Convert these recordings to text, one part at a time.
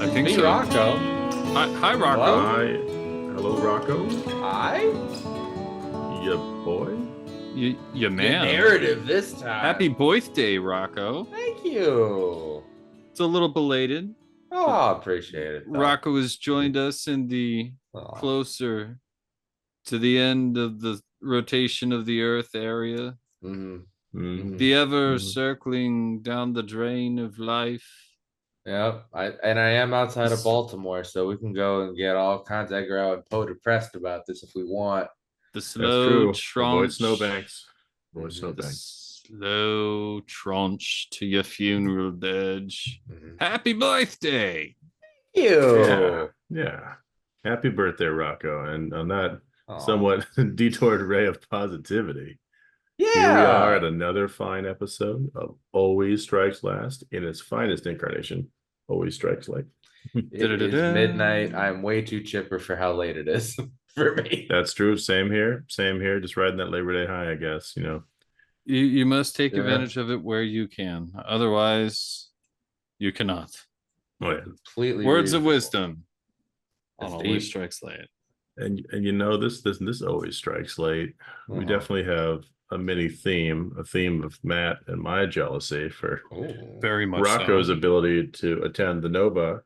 I think Me, so. Rocco. Hi, Rocco. Hi. Hello, Rocco. Hi. Ya boy. You Good man. narrative this time. Happy birthday, Rocco. Thank you. It's a little belated. Oh, I appreciate it. Though. Rocco has joined us in the closer to the end of the rotation of the Earth area. The ever circling down the drain of life. Yep. I am outside of Baltimore, so we can go and get all kinds of aggro and Poe depressed about this if we want. The That's slow true. Avoid snowbanks. Avoid Mhm. snowbanks. Slow tranche to your funeral dirge. Happy birthday! Ew. Yeah. Happy birthday, Rocco. And on that somewhat detoured ray of positivity, here we are at another fine episode of Always Strikes Last in its finest incarnation. Always Strikes Late. It is midnight. I'm way too chipper for how late it is for me. That's true. Same here. Same here. Just riding that Labor Day high, I guess. You know. You must take advantage of it where you can. Otherwise, you cannot. Oh, yeah. Completely Words reasonable. of wisdom. That's On Always deep. Strikes Late. And you know this always strikes late. We definitely have a mini theme, a theme of Matt and my jealousy for very much Rocco's so. ability to attend the NOVA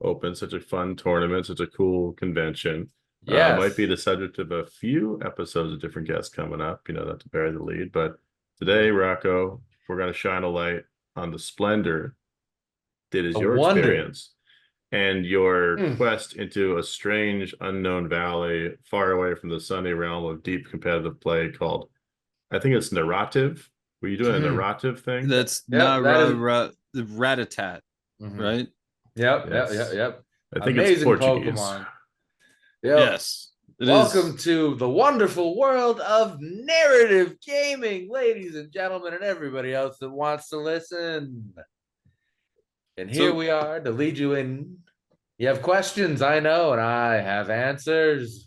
Open, such a fun tournament, such a cool convention. Yes. Might be the subject of a few episodes of different guests coming up, you know, not to bury the lead. But today, Rocco, we're going to shine a light on the splendor that is your experience and your quest into a strange, unknown valley far away from the sunny realm of deep competitive play called, I think it's narrative. Were you doing a narrative thing? That's not the Ratatat, right? Yep. I think Amazing it's Portuguese. Pokemon. Yep. Yes. Welcome to the wonderful world of narrative gaming, ladies and gentlemen, and everybody else that wants to listen. And here we are to lead you in. You have questions, I know, and I have answers.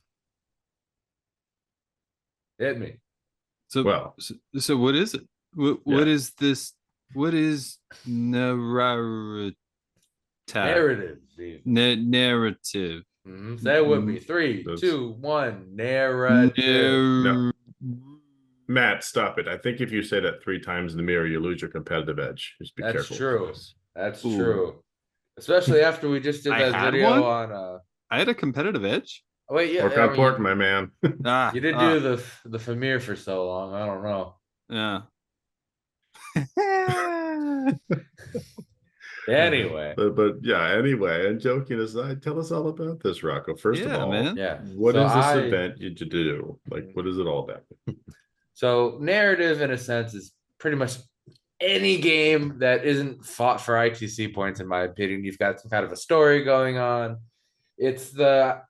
Hit me. So what is it? What is this? What is narrative? Narrative. Narrative. Say it with me. 3, 2, 1. Narrative. Matt, stop it. I think if you say that 3 times in the mirror, you lose your competitive edge. Just be careful. True. That's true. Especially after we just did that video on I had a competitive edge. Oh, wait, yeah. Pork on pork, my man. You did do the Famir for so long. I don't know. Yeah. Anyway. But yeah, anyway, and joking aside, tell us all about this, Rocco. First of all, what is this event you do? Like, what is it all about? So narrative, in a sense, is pretty much any game that isn't fought for ITC points, in my opinion. You've got some kind of a story going on. It's the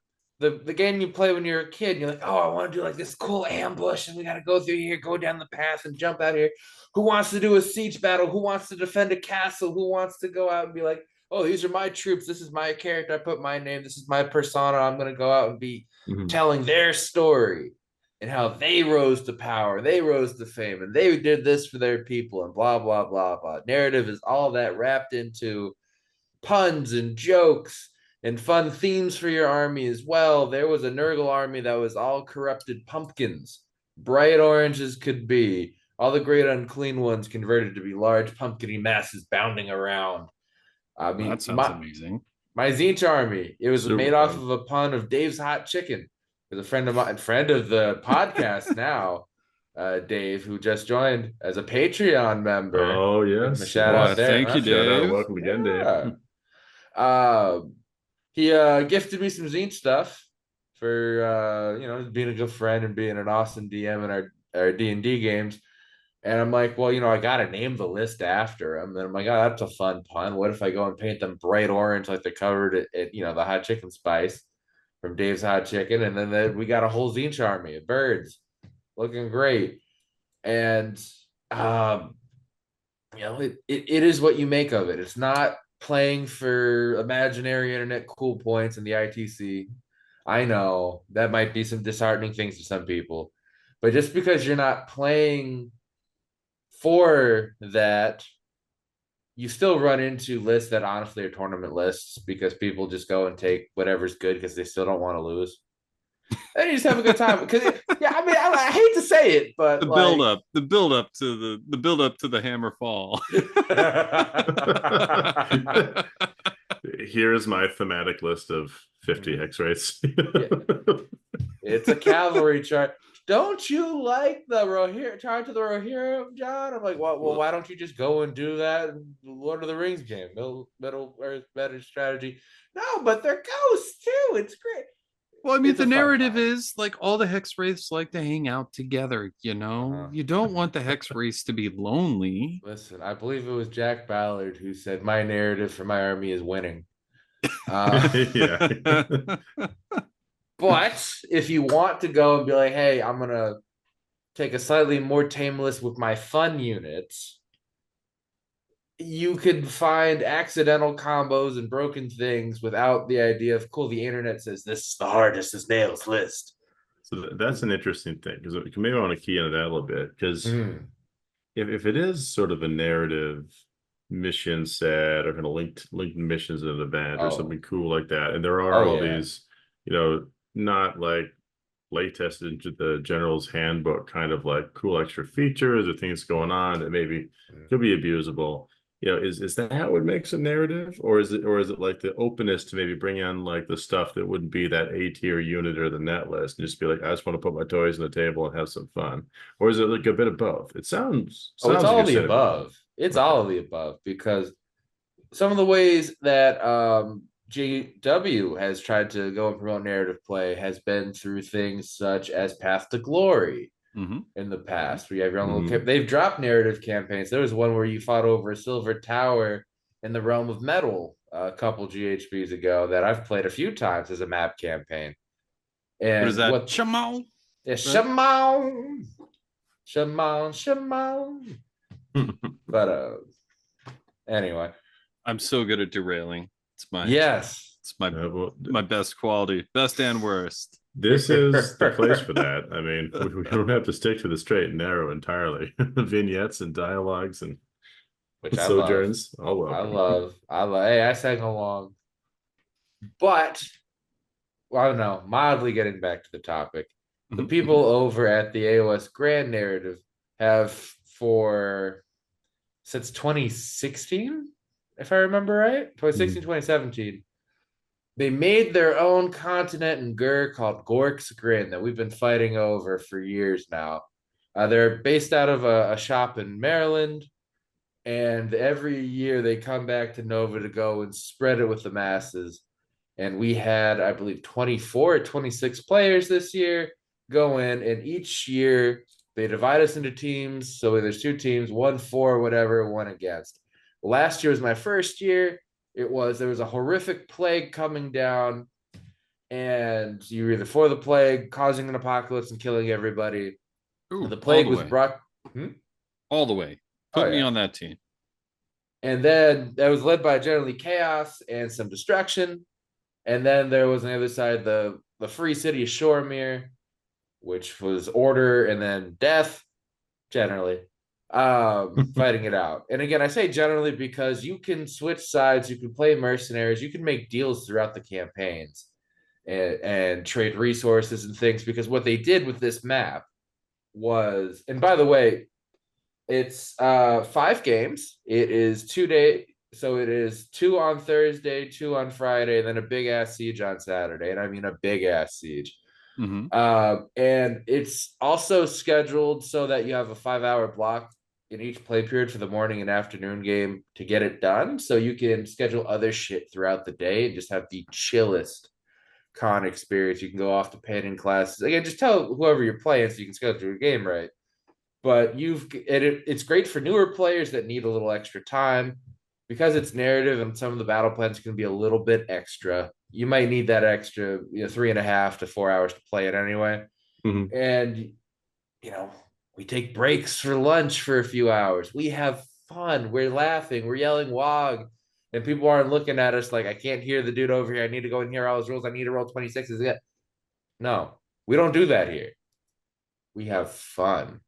game you play when you're a kid. And you're like, oh, I want to do like this cool ambush, and we got to go through here, go down the path, and jump out here. Who wants to do a siege battle? Who wants to defend a castle? Who wants to go out and be like, oh, these are my troops. This is my character. I put my name. This is my persona. I'm going to go out and be telling their story and how they rose to power. They rose to fame, and they did this for their people, and blah, blah, blah, blah. Narrative is all that wrapped into puns and jokes and fun themes for your army as well. There was a Nurgle army that was all corrupted pumpkins, bright orange as could be. All the great unclean ones converted to be large pumpkiny masses bounding around. I mean, that sounds amazing. My Zinch army, it was made off of a pun of Dave's Hot Chicken. With a friend of mine, friend of the podcast now, Dave, who just joined as a Patreon member. Oh, yes. Shout out there. Thank you, Dave. Shout out. Welcome again, Dave. He gifted me some zine stuff for being a good friend and being an awesome DM in our D&D games. And I'm like, well, I gotta name the list after him. And I'm like, oh, that's a fun pun. What if I go and paint them bright orange like they're covered at the hot chicken spice from Dave's Hot Chicken? And then we got a whole zine army of birds looking great. And it is what you make of it. It's not playing for imaginary internet cool points in the ITC. I know that might be some disheartening things to some people, but just because you're not playing for that you still run into lists that honestly are tournament lists because people just go and take whatever's good because they still don't want to lose. And you just have a good time. Because I mean, I hate to say it, but the build up to the build up to the hammer fall. Here is my thematic list of 50 hex rates. It's a cavalry chart. Don't you like the Rohirrim chart to the Rohirrim, John? I'm like, well, why don't you just go and do that in the Lord of the Rings game? Middle Earth better strategy. No, but they're ghosts too. It's great. Well, I mean, the narrative is like all the hex wraiths like to hang out together, you know? You don't want the hex wraiths to be lonely. Listen, I believe it was Jack Ballard who said, my narrative for my army is winning. Yeah. But if you want to go and be like, hey, I'm going to take a slightly more tame list with my fun units, you could find accidental combos and broken things without the idea of, cool, the internet says this is the hardest as nails list. So that's an interesting thing, because maybe I want to key into that a little bit, because if it is sort of a narrative mission set or kind of linked missions in an event or something cool like that, and there are all these, you know, not like play tested into the general's handbook kind of like cool extra features or things going on that maybe could be abusable. You know, is that what makes a narrative, or is it like the openness to maybe bring in like the stuff that wouldn't be that A tier unit or the net list and just be like, I just want to put my toys on the table and have some fun? Or is it like a bit of both? It sounds it's all of the above. It's all of the above, because some of the ways that GW has tried to go and promote narrative play has been through things such as Path to Glory. In the past, where you have your own little they've dropped narrative campaigns. There was one where you fought over a silver tower in the realm of metal a couple GHBs ago that I've played a few times as a map campaign. And what is that? Shimon? Yeah, Shimon. Shimon. But anyway. I'm so good at derailing. It's my my best quality, best and worst. This is the place for that. I mean, we don't have to stick to the straight and narrow entirely. Vignettes and dialogues and sojourns. I love. Hey, I sang along. But I don't know. Mildly getting back to the topic, the people over at the AoS Grand Narrative have since 2016, if I remember right, 2016, 2017. They made their own continent in Gur called Gork's Grin that we've been fighting over for years now. They're based out of a shop in Maryland, and every year they come back to Nova to go and spread it with the masses. And we had, I believe, 24 or 26 players this year go in, and each year they divide us into teams. So there's 2 teams, 1 for, whatever, 1 against. Last year was my first year. There was a horrific plague coming down, and you were either for the plague, causing an apocalypse and killing everybody. Ooh, the plague was brought all the way. Put me on that team. And then that was led by generally chaos and some destruction. And then there was on the other side the free city of Shoremere, which was order and then death, generally. Fighting it out. And again, I say generally because you can switch sides, you can play mercenaries, you can make deals throughout the campaigns and trade resources and things, because what they did with this map was, and by the way, it's 5 games. It is 2 days, so it is 2 on Thursday, 2 on Friday, then a big ass siege on Saturday, and I mean a big ass siege. And it's also scheduled so that you have a 5-hour block in each play period for the morning and afternoon game to get it done. So you can schedule other shit throughout the day and just have the chillest con experience. You can go off to painting classes. Again, just tell whoever you're playing so you can schedule your game right. But it's great for newer players that need a little extra time, because it's narrative and some of the battle plans can be a little bit extra. You might need that extra 3.5 to 4 hours to play it anyway. And we take breaks for lunch for a few hours. We have fun. We're laughing. We're yelling WOG. And people aren't looking at us like, I can't hear the dude over here. I need to go and hear all his rules. I need to roll 26s. No, we don't do that here. We have fun.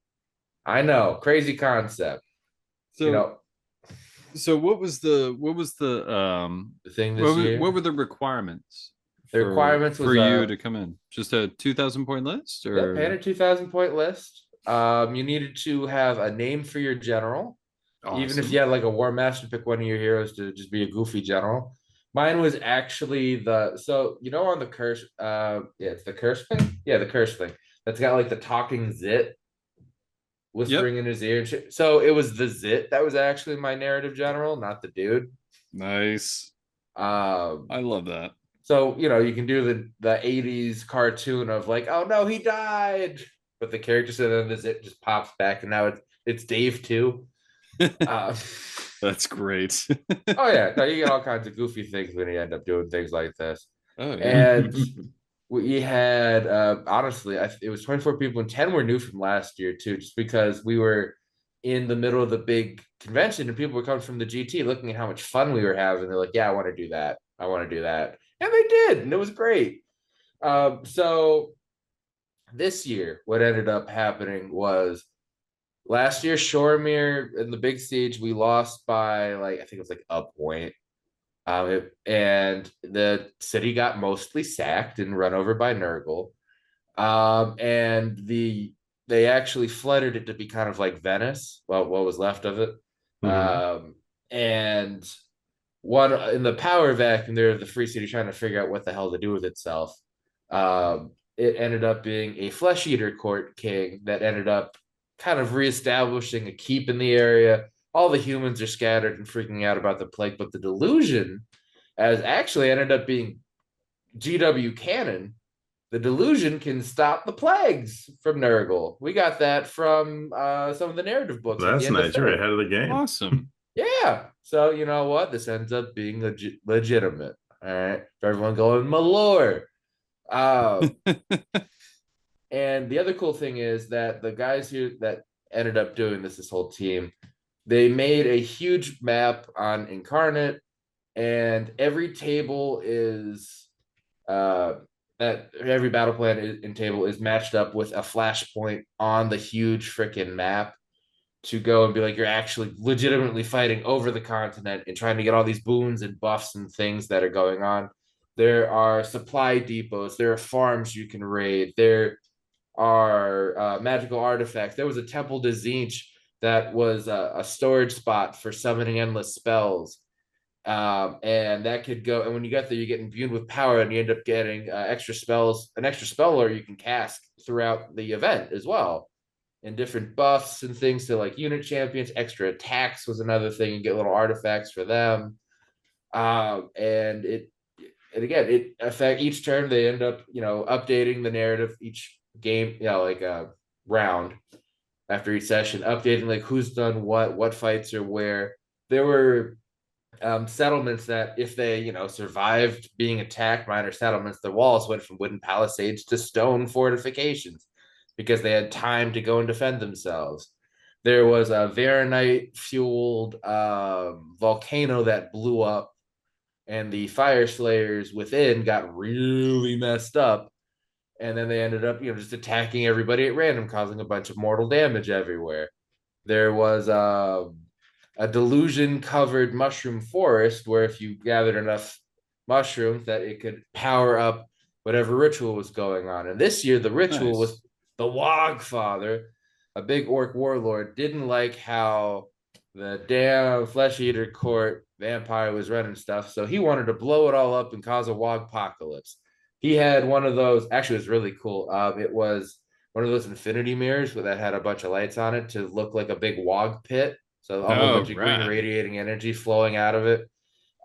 I know. Crazy concept. So So what was the thing this year? what were the requirements The requirements was for you to come in? Just a 2,000 point list, or and a 2,000 point list. You needed to have a name for your general. awesome. Even if you had like a war master, pick one of your heroes to just be a goofy general. Mine was actually on the curse, it's the curse thing. Yeah, the curse thing. That's got like the talking zit whispering in his ear and shit. So it was the zit that was actually my narrative general, not the dude. Nice. I love that. So you can do the 80s cartoon of like, oh no, he died. But the character said then the zit just pops back and now it's Dave too. That's great. Oh yeah, no, you get all kinds of goofy things when you end up doing things like this. Oh yeah. And we had honestly, it was 24 people and 10 were new from last year too, just because we were in the middle of the big convention and people were coming from the GT looking at how much fun we were having. They're like, yeah, I want to do that. I want to do that. And they did, and it was great. So this year, what ended up happening was last year, Shoremere in the big stage, we lost by like, I think it was like a point. And the city got mostly sacked and run over by Nurgle. And they actually flooded it to be kind of like Venice, well, what was left of it. And one in the power vacuum there of the free city trying to figure out what the hell to do with itself. It ended up being a flesh eater court king that ended up kind of reestablishing a keep in the area. All the humans are scattered and freaking out about the plague, but the delusion as actually ended up being GW canon. The delusion can stop the plagues from Nurgle. We got that from some of the narrative books. That's nice. You're ahead of the game. Awesome. Yeah. So you know what? This ends up being legitimate. All right. For everyone going Malore. And the other cool thing is that the guys here that ended up doing this whole team, they made a huge map on Incarnate, and every table is that every battle plan in table is matched up with a flashpoint on the huge freaking map to go and be like, you're actually legitimately fighting over the continent and trying to get all these boons and buffs and things that are going on. There are supply depots. There are farms you can raid. There are magical artifacts. There was a Temple de Zinch that was a storage spot for summoning endless spells. And that could go, and when you get there, you get imbued with power and you end up getting extra spells, an extra spell lore you can cast throughout the event as well. And different buffs and things to like unit champions, extra attacks was another thing. You get little artifacts for them. And it affect each turn they end up, updating the narrative each game, like a round after each session, updating like who's done what fights are where. There were settlements that if they survived being attacked, minor settlements, the walls went from wooden palisades to stone fortifications because they had time to go and defend themselves. There was a Varanite fueled volcano that blew up, and the fire slayers within got really messed up, and then they ended up just attacking everybody at random, causing a bunch of mortal damage everywhere. There was a delusion covered mushroom forest where if you gathered enough mushrooms that it could power up whatever ritual was going on. And this year the ritual was the Wogfather, a big orc warlord, didn't like how the damn flesh eater court vampire was running stuff, so he wanted to blow it all up and cause a Wog apocalypse. He had one of those, actually it was really cool. It was one of those infinity mirrors that had a bunch of lights on it to look like a big Wog pit. So a whole bunch of green radiating energy flowing out of it.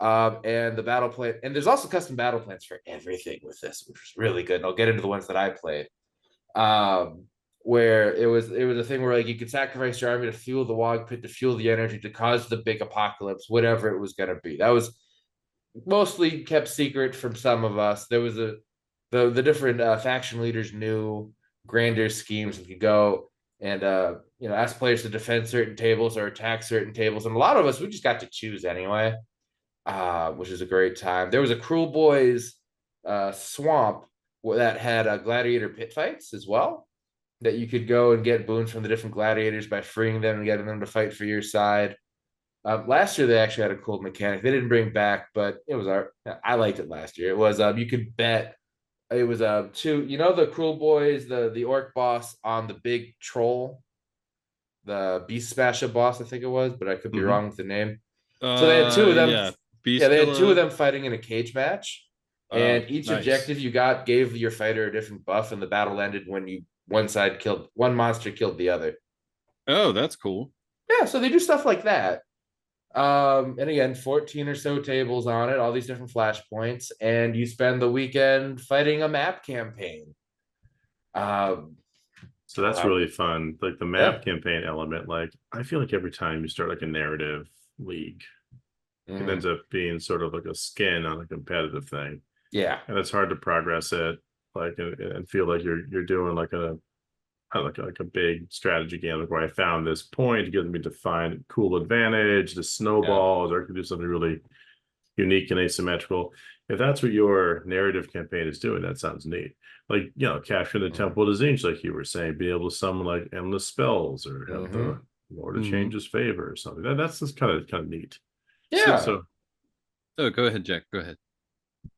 And the battle plan, and there's also custom battle plans for everything with this, which was really good. And I'll get into the ones that I played. Where it was a thing where like you could sacrifice your army to fuel the Wog pit, to fuel the energy, to cause the big apocalypse, whatever it was gonna be. That was mostly kept secret from some of us. There was the different faction leaders knew grander schemes and could go and ask players to defend certain tables or attack certain tables. And a lot of us, we just got to choose anyway, which is a great time. There was a Cruel Boys swamp that had gladiator pit fights as well, that you could go and get boons from the different gladiators by freeing them and getting them to fight for your side. Last year they actually had a cool mechanic. They didn't bring back, but it was I liked it last year. It was you could bet. It was two. You know the Cruel Boys, the orc boss on the big troll, the Beast Smasher boss, I think it was, but I could be wrong with the name. So they had two of them. Yeah, they had two of them fighting in a cage match, and each nice. objective you got gave your fighter a different buff, and the battle ended when one monster killed the other. Oh, that's cool. Yeah, so they do stuff like that. And again, 14 or so tables on it, all these different flashpoints, and you spend the weekend fighting a map campaign. So that's really fun. Like the map campaign element, like I feel like every time you start like a narrative league, it ends up being sort of like a skin on a competitive thing. Yeah. And it's hard to progress it like and feel like you're doing like a big strategy game, like where I found this point, it gives me to find cool advantage, the snowballs, or I can do something really unique and asymmetrical. If that's what your narrative campaign is doing, that sounds neat. Like, you know, capturing the Temple of Zinj, like you were saying, be able to summon like endless spells or have the Lord to change his favor or something. That's just kind of neat. Yeah. So go ahead, Jack. Go ahead.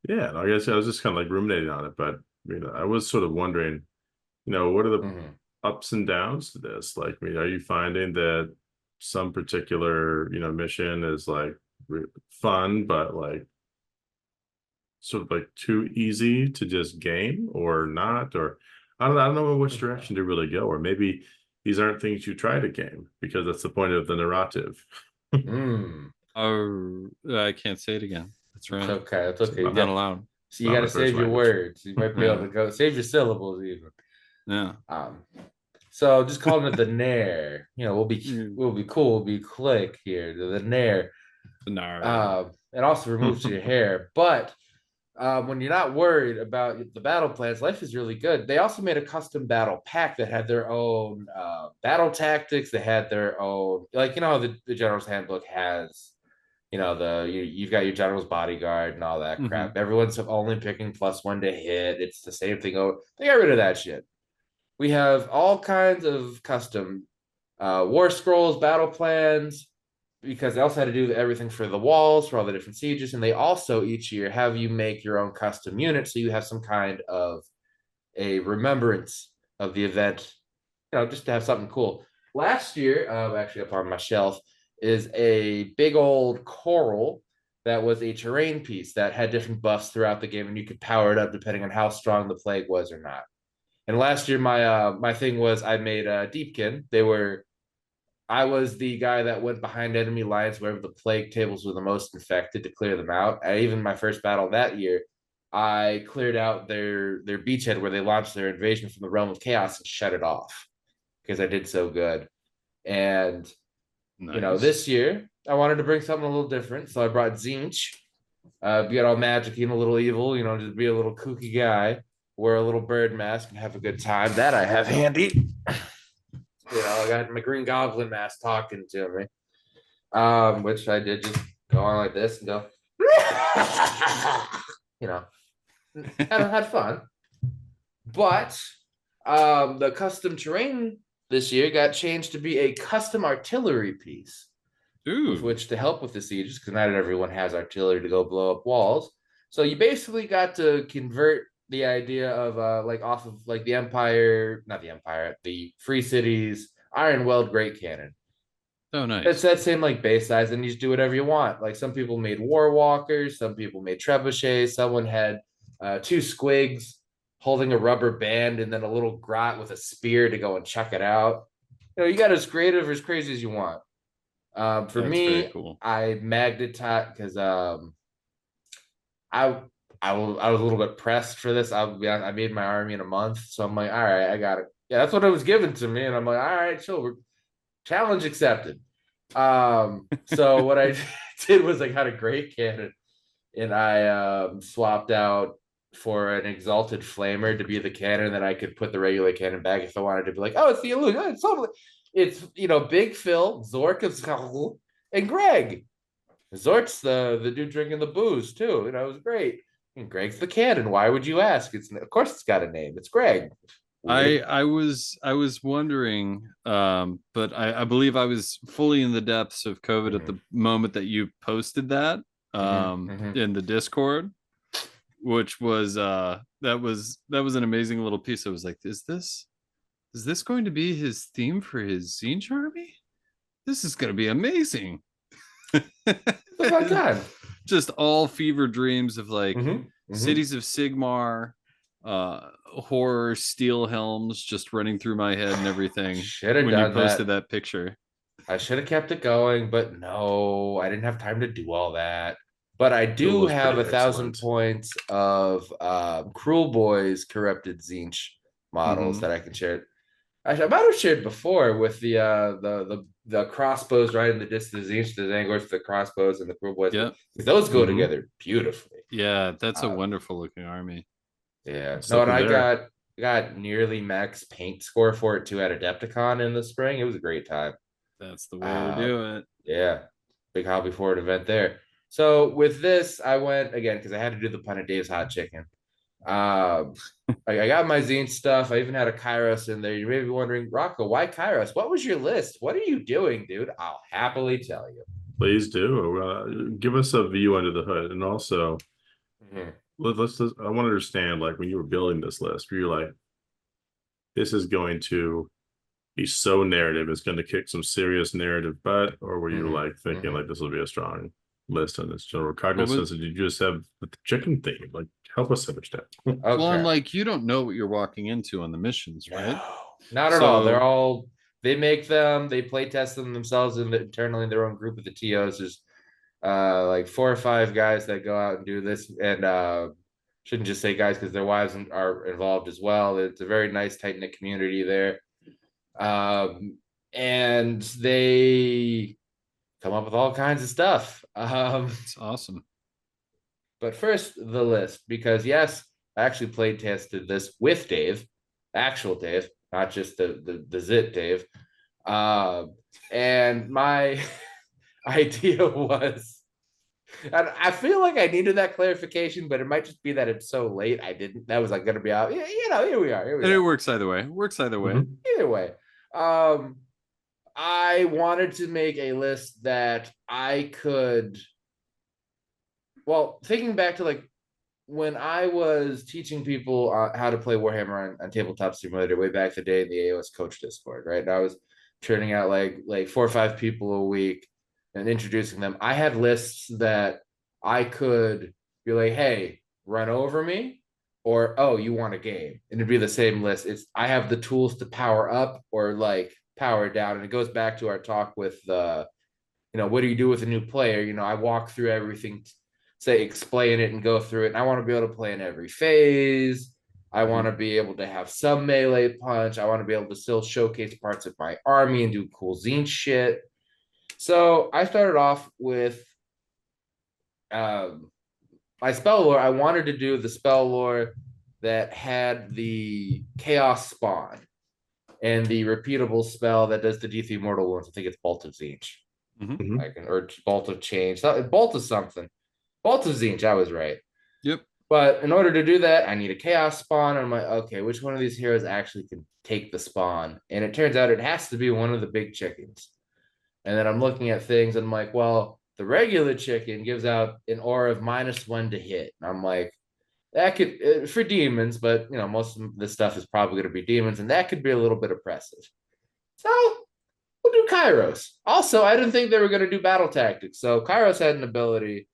Yeah, I guess I was just kind of like ruminating on it, but you know, I was sort of wondering, you know, what are the ups and downs to this? Like, I mean, are you finding that some particular, you know, mission is like fun, but like sort of like too easy to just game or not? Or I don't know in which direction to really go. Or maybe these aren't things you try to game because that's the point of the narrative. I can't say it again. That's right. It's okay. It's okay. I'm not allowed. So you got to save your words. You might be able to go save your syllables even. Yeah. So just calling it the Nair. You know, we'll be cool. We'll be click here. The Nair. The Nair. It also removes your hair, but when you're not worried about the battle plans, life is really good. They also made a custom battle pack that had their own battle tactics. They had their own, like, you know, the General's Handbook has, you know, you've got your General's Bodyguard and all that crap. Everyone's only picking +1 to hit. It's the same thing. They got rid of that shit. We have all kinds of custom war scrolls, battle plans, because they also had to do everything for the walls, for all the different sieges. And they also each year have you make your own custom unit. So you have some kind of a remembrance of the event, you know, just to have something cool. Last year, actually up on my shelf, is a big old coral that was a terrain piece that had different buffs throughout the game, and you could power it up depending on how strong the plague was or not. And last year, my thing was I made Deepkin. I was the guy that went behind enemy lines wherever the plague tables were the most infected to clear them out. Even my first battle that year, I cleared out their beachhead where they launched their invasion from the realm of chaos and shut it off because I did so good. And you know, this year I wanted to bring something a little different, so I brought Zinj. Be all magic and a little evil, you know, just be a little kooky guy, wear a little bird mask and have a good time. That I have handy. You know, I got my Green Goblin mask talking to me, which I did just go on like this and go, you know, had fun. But the custom terrain this year got changed to be a custom artillery piece, with which to help with the sieges, because not everyone has artillery to go blow up walls. So you basically got to convert the idea of like off of like the Free Cities Iron Weld Great Cannon. Oh, nice. It's that same like base size, and you just do whatever you want. Like some people made War Walkers, some people made trebuchets, someone had 2 squigs holding a rubber band and then a little grot with a spear to go and check it out. You know, you got as creative or as crazy as you want. For me, cool. I magnetized because I was a little bit pressed for this. I'll be honest, I made my army in a month, so I'm like, all right, I got it. Yeah, that's what it was given to me, and I'm like, all right, sure, challenge accepted. So what I did was I got a great cannon, and I swapped out for an exalted flamer to be the cannon that I could put the regular cannon back if I wanted to be like, oh, it's the illusion. It's totally, it's, you know, Big Phil, Zork, and Greg. Zork's the dude drinking the booze too. You know, it was great. And Greg's the cannon. Why would you ask? Of course it's got a name. It's Greg. I was wondering, but I believe I was fully in the depths of COVID at the moment that you posted that in the Discord, which was that was an amazing little piece. I was like, is this going to be his theme for his Zinch army? This is going to be amazing. Fun time. Just all fever dreams of like cities of Sigmar, horror steel helms just running through my head and everything. When you posted that picture, I should have kept it going, but no, I didn't have time to do all that. But I do have 1,000 points of Cruel Boy's corrupted Zinch models that I can share. Actually, I might have shared before with the crossbows right in the distance, the Zangors, the crossbows, and the Cruel Boys. Yeah, those go together beautifully. Yeah, that's a wonderful looking army. Yeah, no, and I got nearly max paint score for it too at Adepticon in the spring. It was a great time. That's the way to do it. Yeah, big hobby forward event there. So with this, I went again because I had to do the pun of Dave's Hot Chicken. I got my zine stuff. I even had a Kairos in there. You may be wondering, Rocco, why Kairos? What was your list? What are you doing, dude? I'll happily tell you. Please do. Give us a view under the hood, and also let's. I want to understand, like when you were building this list, were you like, this is going to be so narrative, it's going to kick some serious narrative butt, or were you like thinking like this will be a strong list on this general cognizance? Did you just have the chicken theme? Like, help us understand. Okay. Well, I'm like, you don't know what you're walking into on the missions, right? No, not at all. They make them, they play test them themselves internally in their own group of the TOs. There's like 4 or 5 guys that go out and do this, and shouldn't just say guys because their wives are involved as well. It's a very nice, tight-knit community there. And they come up with all kinds of stuff. It's awesome. But first, the list, because yes, I actually played tested this with Dave, actual Dave, not just the zit Dave. And my idea was, and I feel like I needed that clarification, but it might just be that it's so late. I didn't. That was like going to be out. Here we are. It works either way. Either way. I wanted to make a list that I could. Well, thinking back to like when I was teaching people how to play Warhammer on Tabletop Simulator way back the day in the AOS Coach Discord, right? And I was churning out like 4 or 5 people a week and introducing them. I had lists that I could be like, hey, run over me, or oh, you want a game, and it'd be the same list. I have the tools to power up or like power down, and it goes back to our talk with what do you do with a new player? I walk through everything. Say explain it and go through it. And I want to be able to play in every phase. I want to be able to have some melee punch. I want to be able to still showcase parts of my army and do cool zine shit. So I started off with my spell lore. I wanted to do the spell lore that had the chaos spawn and the repeatable spell that does the D3 mortal wounds. I think it's Bolt of Zinch. Or Bolt of Change. Bolt of something. Bolt of Zinch, I was right. Yep. But in order to do that, I need a chaos spawn. And I'm like, okay, which one of these heroes actually can take the spawn? And it turns out it has to be one of the big chickens. And then I'm looking at things and I'm like, well, the regular chicken gives out an aura of -1 to hit. And I'm like, that could, for demons, but most of this stuff is probably going to be demons, and that could be a little bit oppressive. So we'll do Kairos. Also, I didn't think they were going to do battle tactics. So Kairos had an ability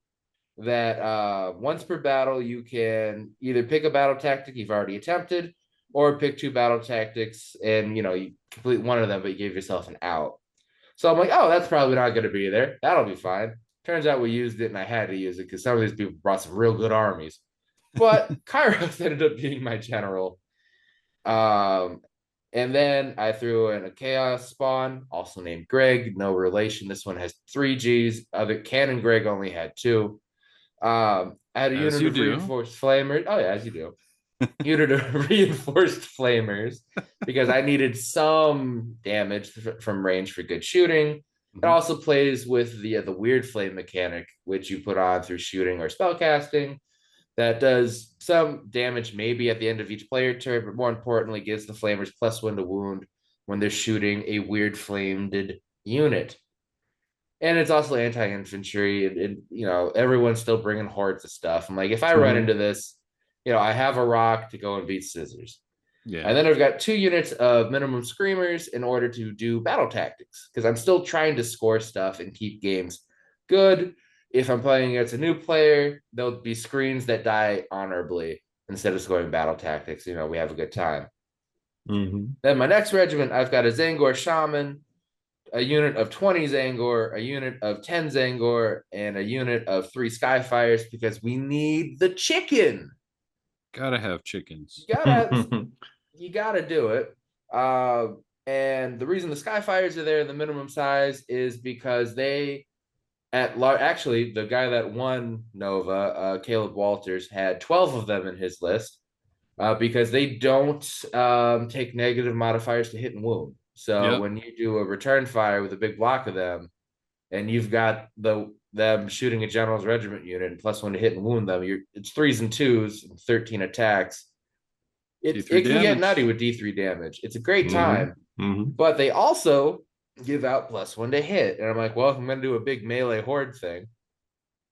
that once per battle, you can either pick a battle tactic you've already attempted, or pick 2 battle tactics and you complete one of them, but you give yourself an out. So I'm like, oh, that's probably not going to be there. That'll be fine. Turns out we used it, and I had to use it because some of these people brought some real good armies. But Kairos ended up being my general. And then I threw in a chaos spawn, also named Greg, no relation. This one has 3 Gs. Other Canon Greg only had 2. I had a unit of reinforced flamers. Oh yeah, as you do. Unit of reinforced flamers because I needed some damage from range for good shooting. It also plays with the weird flame mechanic, which you put on through shooting or spell casting. that does some damage maybe at the end of each player turn, but more importantly, gives the flamers +1 to wound when they're shooting a weird flamed unit. And it's also anti-infantry, and you know, everyone's still bringing hordes of stuff. I'm like, if I run into this, you know, I have a rock to go and beat scissors. Yeah. And then I've got 2 units of minimum screamers in order to do battle tactics, because I'm still trying to score stuff and keep games good. If I'm playing against a new player, there'll be screens that die honorably instead of scoring battle tactics. You know, we have a good time. Then my next regiment, I've got a Zangor Shaman, a unit of 20 Zangor, a unit of 10 Zangor, and a unit of 3 Skyfires, because we need the chicken. Gotta have chickens. You gotta do it. And the reason the Skyfires are there, the minimum size, is because they actually, the guy that won Nova, Caleb Walters, had 12 of them in his list, because they don't take negative modifiers to hit and wound. So when you do a return fire with a big block of them, and you've got them shooting a general's regiment unit and +1 to hit and wound them, it's 3s and 2s, and 13 attacks. It can get nutty with D3 damage. It's a great time, but they also give out +1 to hit. And I'm like, well, if I'm going to do a big melee horde thing,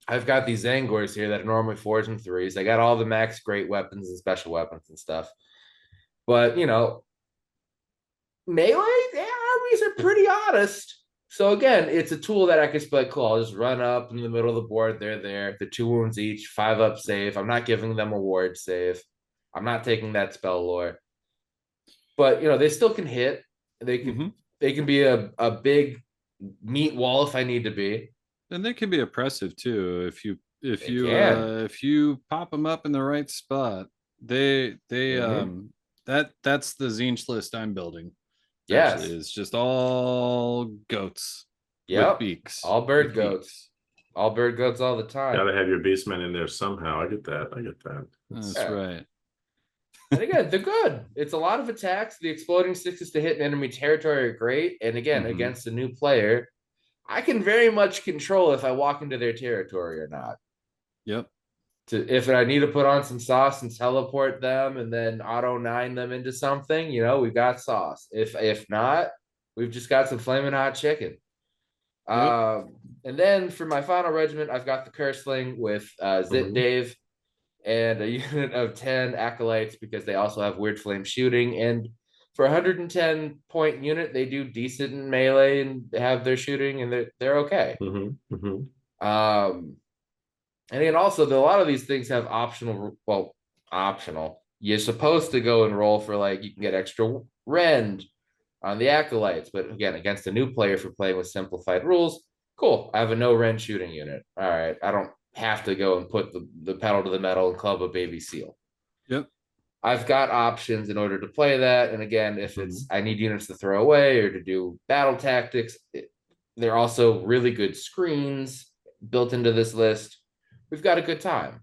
I've got these Zangors here that are normally 4s and 3s. I got all the max great weapons and special weapons and stuff. But, you know, melee armies are pretty honest. So again, it's a tool that I can split. Cool, I'll just run up in the middle of the board. They're there. The 2 wounds each, 5 up save. I'm not giving them a ward save. I'm not taking that spell lore. But, you know, they still can hit. They can they can be a big meat wall if I need to be. And they can be oppressive too if you pop them up in the right spot. That's the Zinch list I'm building. Yes. Actually, it's just all goats with beaks. All bird goats. Beaks. All bird goats all the time. Gotta have your beastmen in there somehow. I get that. That's right. And again, they're good. It's a lot of attacks. The exploding 6s to hit an enemy territory are great. And again, against a new player, I can very much control if I walk into their territory or not. Yep. If I need to put on some sauce and teleport them and then auto 9 them into something, you know, we've got sauce. If not, we've just got some flaming hot chicken. Yep. And then for my final regiment, I've got the Curseling with Zit Dave and a unit of 10 Acolytes, because they also have weird flame shooting. And for a 110 point unit, they do decent in melee and have their shooting, and they're okay. And then also, a lot of these things have optional. You're supposed to go and roll for, like, you can get extra rend on the Acolytes, but again, against a new player for playing with simplified rules, cool. I have a no rend shooting unit. All right, I don't have to go and put the pedal to the metal and club a baby seal. Yep. I've got options in order to play that. And again, if it's I need units to throw away or to do battle tactics, they're also really good screens built into this list. We've got a good time.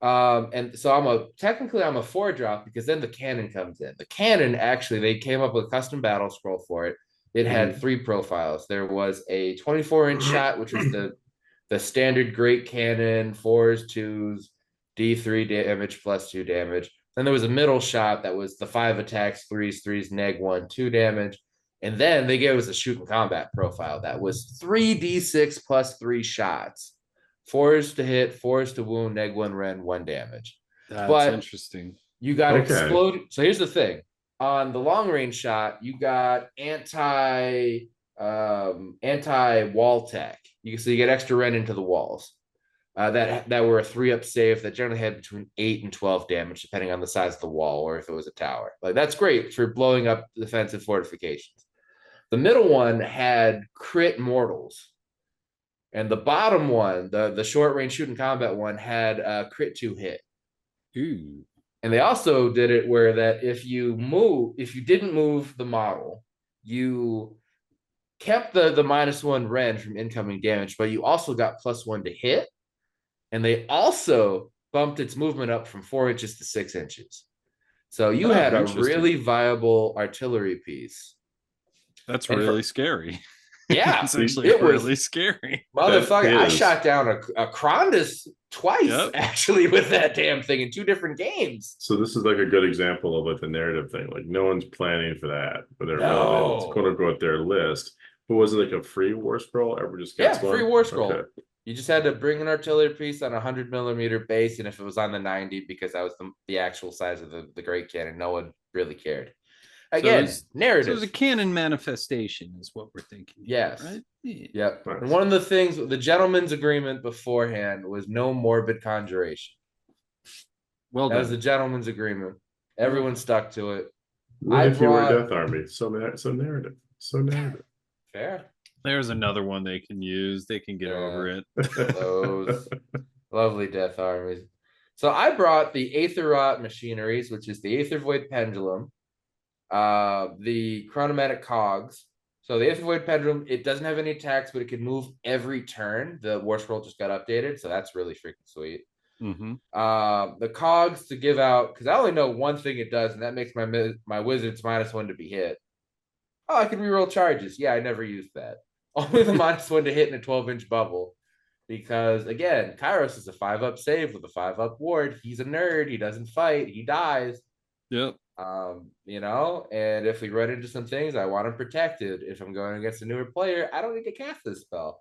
And so I'm a 4-drop, because then the cannon comes in. The cannon, actually, they came up with a custom battle scroll for it. It had 3 profiles. There was a 24-inch shot, which is the standard great cannon, 4s, 2s, D3 damage +2 damage. Then there was a middle shot that was the 5 attacks, 3s, neg 1, 2 damage. And then they gave us a shoot and combat profile that was 3d6 +3 shots. 4s to hit, 4s to wound, neg 1 rend, 1 damage. That's interesting. You got explode. So here's the thing. On the long range shot, you got anti wall tech. So you get extra rend into the walls. That were a 3-up save that generally had between 8 and 12 damage, depending on the size of the wall or if it was a tower. Like, that's great for blowing up defensive fortifications. The middle one had crit mortals. And the bottom one, the short range shooting combat one, had a crit 2 hit. Ooh. And they also did it where that if you didn't move the model, you kept the -1 rend from incoming damage, but you also got +1 to hit. And they also bumped its movement up from 4 inches to 6 inches. So you had a really viable artillery piece. That's really scary. Yeah, it's actually really scary. Motherfucker, I shot down a Krondus twice, actually, with that damn thing in 2 different games. So this is like a good example of like the narrative thing. Like no one's planning for that, but they're building, quote unquote, their list. But was it like a free war scroll? Everyone just gets one? Free war scroll. Okay. You just had to bring an artillery piece on a 100mm base, and if it was on the 90, because that was the actual size of the great cannon, no one really cared. Again, narrative. So it was a canon manifestation, is what we're thinking. Yes. Right? Yeah. Yep. Nice. And one of the things, the gentleman's agreement beforehand was no morbid conjuration. Well done. That was the gentleman's agreement. Everyone stuck to it. What if you were a Death Army? So narrative. So narrative. Fair. There's another one they can use. They can get over it. Those lovely Death Armies. So I brought the Aetherrot machineries, which is the Aether Void Pendulum, the Chronomatic Cogs. So the Aether Void Pendulum, it doesn't have any attacks, but it can move every turn. The War Scroll just got updated, so that's really freaking sweet. The Cogs to give out, because I only know one thing it does, and that makes my wizards -1 to be hit. Oh, I can reroll charges. Yeah, I never used that. Only the -1 to hit in a 12-inch bubble. Because, again, Kairos is a 5-up save with a 5-up ward. He's a nerd. He doesn't fight. He dies. Yep. You know, and if we run into some things, I want him protected. If I'm going against a newer player, I don't need to cast this spell.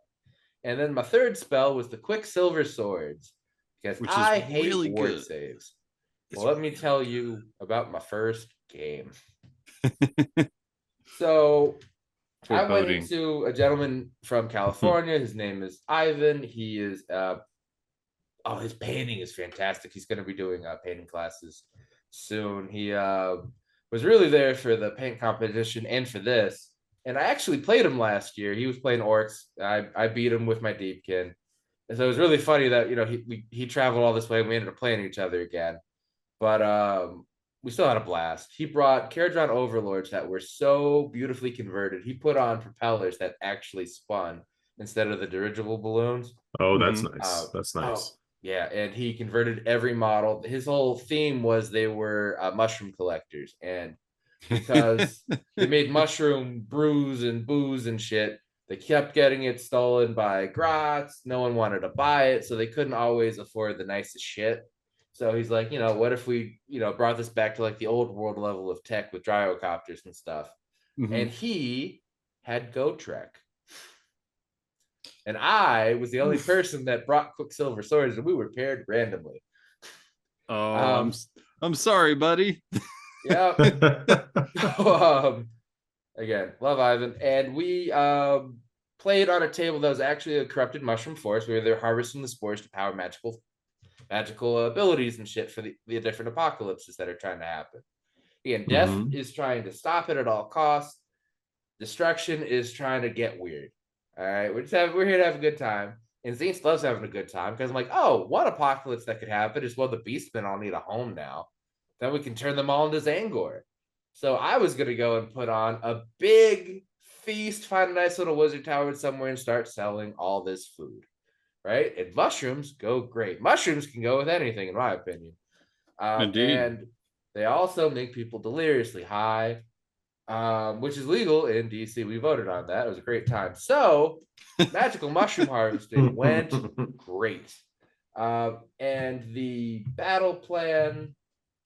And then my third spell was the Quicksilver Swords. Because I hate really ward saves. Well, let me tell you about my first game. So I went into a gentleman from California. His name is Ivan. He is his painting is fantastic. He's going to be doing painting classes soon. He was really there for the paint competition and for this. And I actually played him last year. He was playing Orcs. I beat him with my Deepkin. And so it was really funny that, you know, he traveled all this way and we ended up playing each other again. But we still had a blast. He brought Caradron Overlords that were so beautifully converted. He put on propellers that actually spun instead of the dirigible balloons. Oh, that's nice. That's nice. Oh, yeah, and he converted every model. His whole theme was they were mushroom collectors. And because they made mushroom brews and booze and shit, they kept getting it stolen by Grots. No one wanted to buy it, so they couldn't always afford the nicest shit. So he's like, you know, what if we, you know, brought this back to like the old world level of tech with dryocopters and stuff. And he had Go Trek. And I was the only person that brought Quicksilver Swords, and we were paired randomly. Oh, I'm sorry, buddy. Yeah. Again, love Ivan. And we played on a table that was actually a corrupted mushroom forest, where they're harvesting the spores to power magical abilities and shit for the different apocalypses that are trying to happen. Again, death is trying to stop it at all costs. Destruction is trying to get weird. All right, we're here to have a good time. And Zinx loves having a good time because I'm like, oh, one apocalypse that could happen is, well, the Beastmen all need a home now. Then we can turn them all into Zangor. So I was going to go and put on a big feast, find a nice little wizard tower somewhere and start selling all this food. Right? And mushrooms go great. Mushrooms can go with anything, in my opinion. Indeed. And they also make people deliriously high, which is legal in DC. We voted on that. It was a great time. So magical mushroom harvesting went great. And the battle plan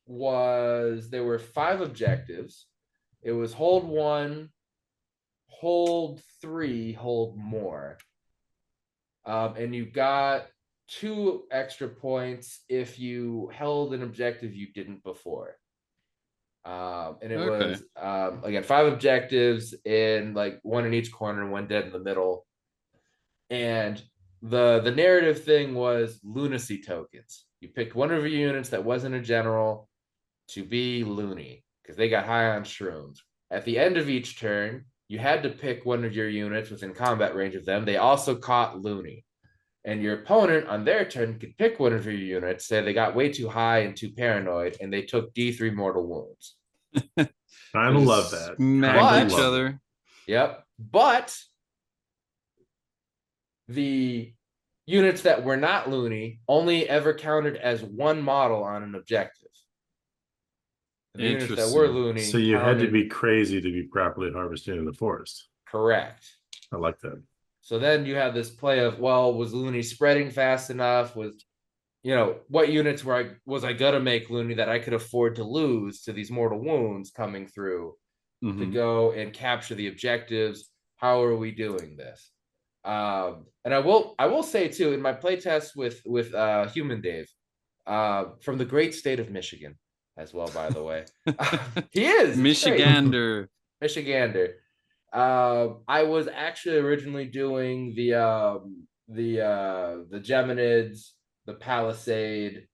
was, there were 5 objectives. It was hold 1, hold 3, hold more. And you got 2 extra points if you held an objective you didn't before. And it was, again, 5 objectives in like 1 in each corner and 1 dead in the middle. And the narrative thing was lunacy tokens. You picked one of your units that wasn't a general to be loony because they got high on shrooms. At the end of each turn, you had to pick one of your units within combat range of them. They also caught loony. And your opponent on their turn could pick one of your units, say they got way too high and too paranoid, and they took D3 mortal wounds. I love that. Smack each other. Yep. But the units that were not loony only ever counted as 1 model on an objective. The units that were loony. So you had to be crazy to be properly harvested in the forest. Correct. I like that. So then you have this play of, well, was Looney spreading fast enough? What units was I gonna make Looney that I could afford to lose to these mortal wounds coming through to go and capture the objectives? How are we doing this? And I will say too, in my playtest with Human Dave, from the great state of Michigan as well, by the way. He is Michigander. I was actually originally doing the Geminids, the Palisade,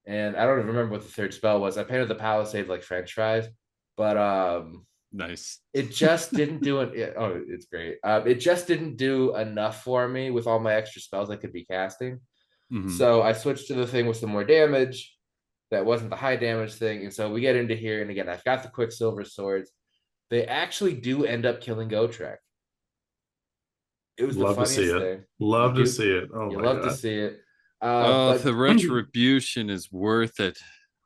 and I don't even remember what the third spell was. I painted the Palisade like French fries, but nice. It just didn't do it. Oh, it's great. It just didn't do enough for me with all my extra spells I could be casting. So I switched to the thing with some more damage. That wasn't the high damage thing, and so we get into here, and again, I've got the Quicksilver swords. They actually do end up killing Gotrek. It was love the funniest thing. Love to see it. Oh, you my love God. to see it. But the retribution is worth it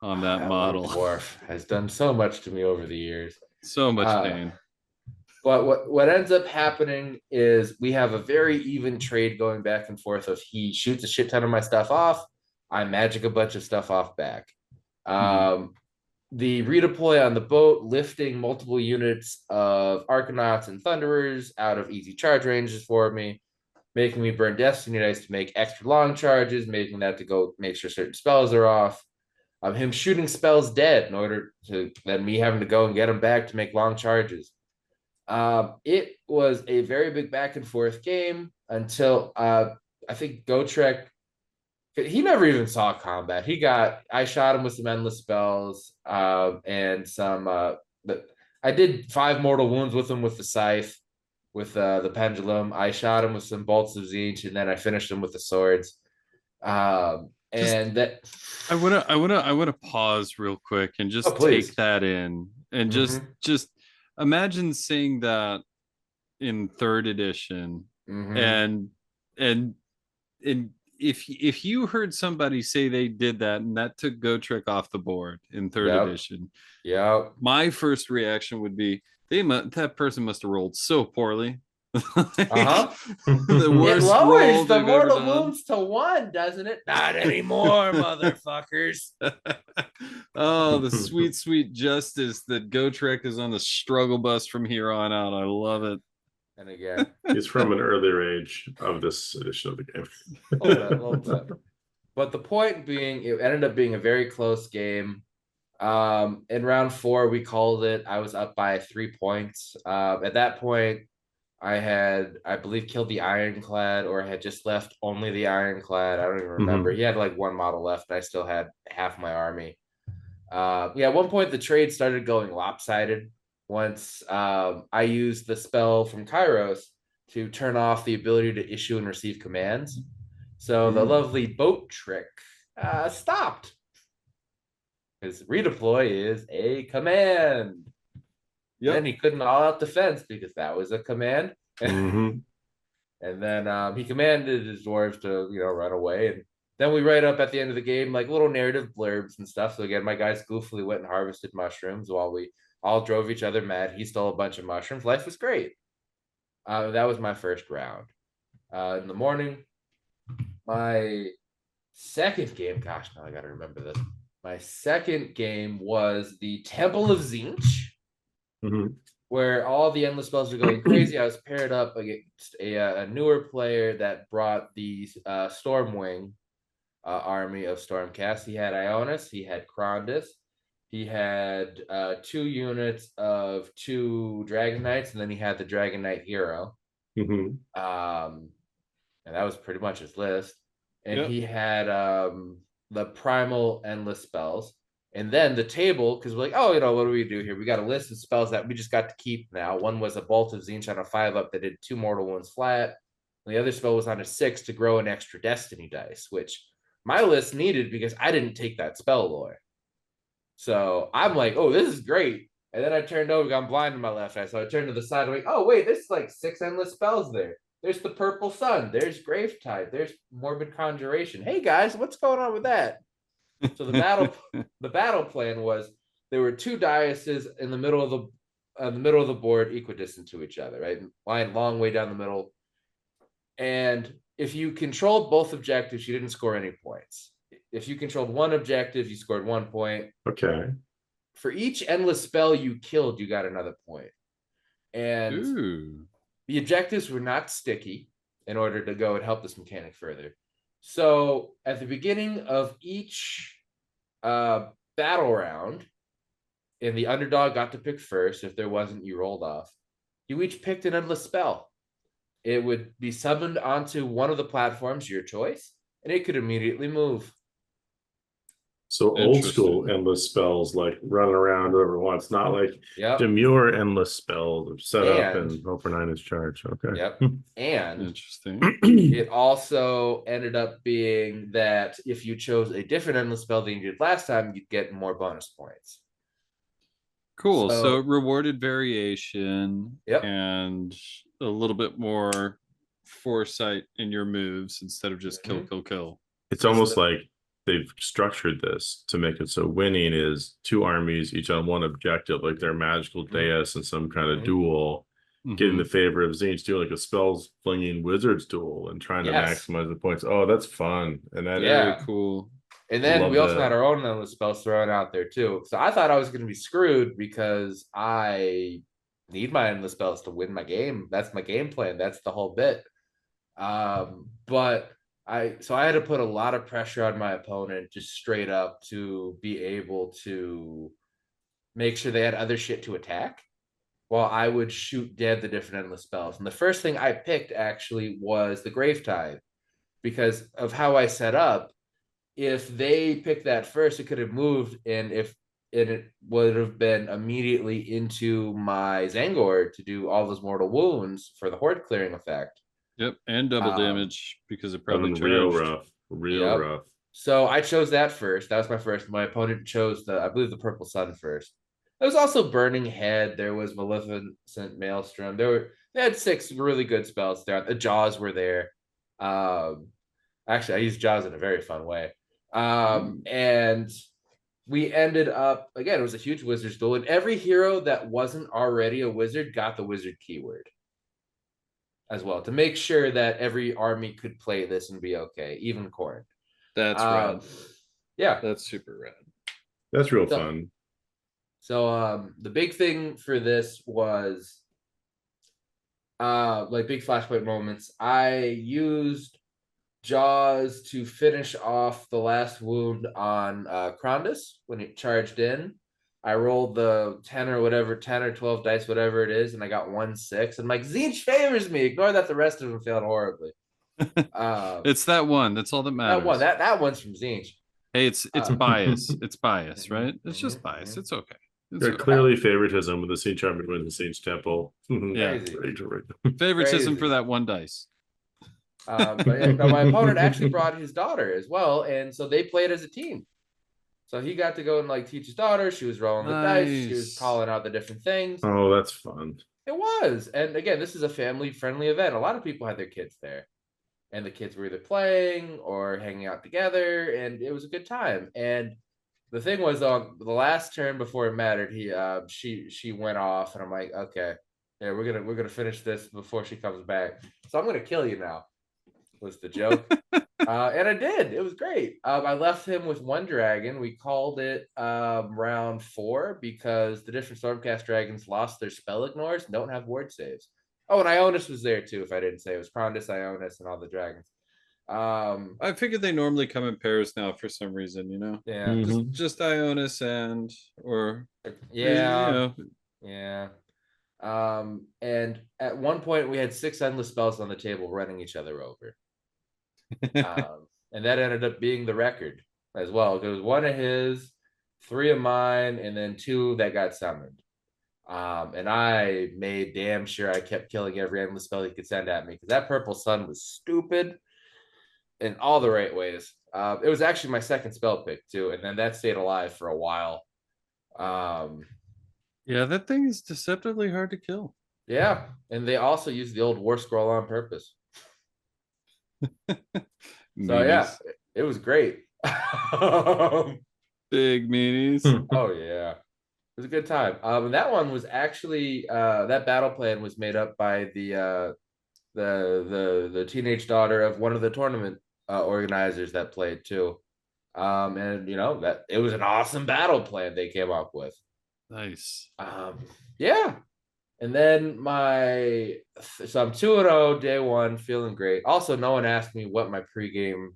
on that model. Dwarf has done so much to me over the years. So much pain. But what ends up happening is we have a very even trade going back and forth of he shoots a shit ton of my stuff off. I magic a bunch of stuff off back. The redeploy on the boat, lifting multiple units of Arcanauts and Thunderers out of easy charge ranges for me, making me burn Destiny Dice to make extra long charges, making that to go make sure certain spells are off. Him shooting spells dead in order to then me having to go and get them back to make long charges. It was a very big back and forth game until I think Gotrek, he never even saw combat. I shot him with some endless spells and some. I did 5 mortal wounds with him with the scythe, with the pendulum. I shot him with some bolts of Tzeentch, and then I finished him with the swords. I wanna pause real quick and just take that in and just imagine seeing that in 3rd edition and if you heard somebody say they did that and that took Gotrek off the board in 3rd edition, my first reaction would be that person must have rolled so poorly. The worst it lowers the mortal wounds to 1, doesn't it? Not anymore, motherfuckers. Oh, the sweet justice that Gotrek is on the struggle bus from here on out. I love it. And again, he's from an earlier age of this edition of the game. a little bit. But the point being, it ended up being a very close game. In round 4, we called it. I was up by 3 points. At that point, I had, I believe, killed the Ironclad, or had just left only the Ironclad. I don't even remember. He had like 1 model left. I still had half my army. At one point, the trade started going lopsided. Once I used the spell from Kairos to turn off the ability to issue and receive commands. So the lovely boat trick stopped. Because redeploy is a command. Then he couldn't all out defense because that was a command. And then he commanded his dwarves to, run away. And then we write up at the end of the game like little narrative blurbs and stuff. So again, my guys goofily went and harvested mushrooms while we all drove each other mad. He stole a bunch of mushrooms. Life was great. That was my first round. In the morning, my second game, gosh, now I got to remember this. My second game was the Temple of Tzeentch, where all the endless spells are going crazy. I was paired up against a newer player that brought the Stormwing army of Stormcast. He had Ionis, he had Krondys, he had 2 units of 2 Dragon Knights, and then he had the Dragon Knight hero. And that was pretty much his list. And he had the primal endless spells. And then the table, because we're like, what do we do here? We got a list of spells that we just got to keep now. One was a Bolt of Tzeentch on a 5-up that did 2 mortal wounds flat. And the other spell was on a 6 to grow an extra Destiny dice, which my list needed because I didn't take that spell lore. So I'm like, this is great. And then I turned over, I'm blind in my left eye. So I turned to the side, I'm like, wait, there's like 6 endless spells there. There's the Purple Sun. There's Gravetide. There's Morbid Conjuration. Hey, guys, what's going on with that? So the battle plan was there were 2 dioceses in the middle on the middle of the board, equidistant to each other, right? Line long way down the middle. And if you controlled both objectives, you didn't score any points. If you controlled one objective, you scored 1 point. Okay. For each endless spell you killed, you got another point. And the objectives were not sticky in order to go and help this mechanic further. So at the beginning of each battle round, and the underdog got to pick first. If there wasn't, you rolled off. You each picked an endless spell. It would be summoned onto one of the platforms, your choice, and it could immediately move. So old school endless spells, like running around whoever wants, not like demure endless spells set up and hope for 9 is charged. Okay. Yep. And interesting. It also ended up being that if you chose a different endless spell than you did last time, you'd get more bonus points. Cool. So it rewarded variation and a little bit more foresight in your moves instead of just kill, kill, kill. It's almost like they've structured this to make it so winning is 2 armies, each on one objective, like their magical dais in some kind of duel, getting the favor of Tzeentch, doing like a spells flinging wizards duel and trying to maximize the points. Oh, that's fun. And that very cool. And then we also had our own endless spells thrown out there too. So I thought I was going to be screwed because I need my endless spells to win my game. That's my game plan. That's the whole bit. But I had to put a lot of pressure on my opponent just straight up to be able to make sure they had other shit to attack while I would shoot dead the different endless spells. And the first thing I picked actually was the Gravetithe because of how I set up. If they picked that first, it could have moved, and it would have been immediately into my Zangor to do all those mortal wounds for the horde clearing effect. Yep, and double damage because it probably charged. Real rough. So I chose that first. That was my first. My opponent chose I believe the Purple Sun first. There was also Burning Head. There was Maleficent Maelstrom. They had 6 really good spells there. The Jaws were there. Actually, I used Jaws in a very fun way. And we ended up, again, it was a huge wizard's duel, and every hero that wasn't already a wizard got the wizard keyword as well to make sure that every army could play this and be okay, even Khorne. That's rad. Yeah, that's super rad. That's real fun. So the big thing for this was like big flashpoint moments. I used Jaws to finish off the last wound on Krondus when it charged in. I rolled the 10 or 12 dice, whatever it is, and I got 1/6. And like, Tzeentch favors me. Ignore that the rest of them failed horribly. It's that one. That's all that matters. That one's from Tzeentch. Hey, it's bias. It's bias, right? It's just bias. It's okay. There's clearly favoritism with the Tzeentch army win the Tzeentch temple. Yeah, favoritism for that one dice. But my opponent actually brought his daughter as well, and so they played as a team. So he got to go and like teach his daughter. She was rolling the dice. She was calling out the different things. Oh, that's fun. It was. And again, this is a family-friendly event. A lot of people had their kids there. And the kids were either playing or hanging out together, and it was a good time. And the thing was, on the last turn before it mattered, she went off, and I'm like, okay, yeah, we're gonna finish this before she comes back. So I'm gonna kill you now. Was the joke. And I did. It was great. I left him with 1 dragon. We called it round 4 because the different Stormcast dragons lost their spell ignores and don't have ward saves. Oh, and Ionis was there too, if I didn't say. It was Krondus, Ionis, and all the dragons. I figured they normally come in pairs now for some reason, you know? Yeah. Just Ionis and yeah. And at one point we had 6 endless spells on the table running each other over. And that ended up being the record as well. There was 1 of his, 3 of mine, and then 2 that got summoned. And I made damn sure I kept killing every endless spell he could send at me because that Purple Sun was stupid in all the right ways. It was actually my second spell pick too, and then that stayed alive for a while. Yeah, that thing is deceptively hard to kill. Yeah, and they also used the old War Scroll on purpose. So yeah, it was great. Big meanies. Oh yeah. was a good time. And that one was actually that battle plan was made up by the teenage daughter of one of the tournament organizers that played too. And you know that it was an awesome battle plan they came up with. Nice. Yeah. And then so I'm 2-0 day one, feeling great. Also, no one asked me what my pregame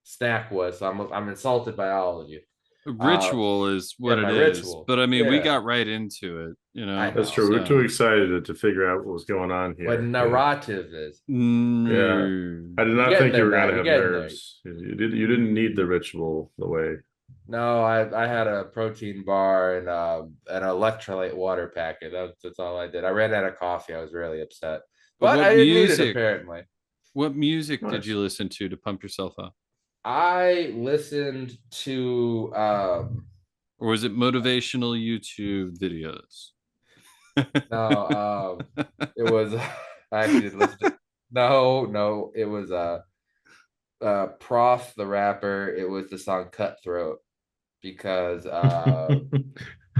snack was, so I'm insulted by all of you. Ritual is what it is, ritual. But I mean, we got right into it. You know, that's true. So. We're too excited to figure out what was going on here. What narrative is. Yeah, I did not think you were going to have nerves. You didn't need the ritual the way. No, I had a protein bar and an electrolyte water packet. That's all I did. I ran out of coffee. I was really upset, but I didn't need it apparently. What music did you listen to pump yourself up? I listened to or was it motivational YouTube videos? No, it was I actually listened to, no, it was Prof the rapper. It was the song Cutthroat because I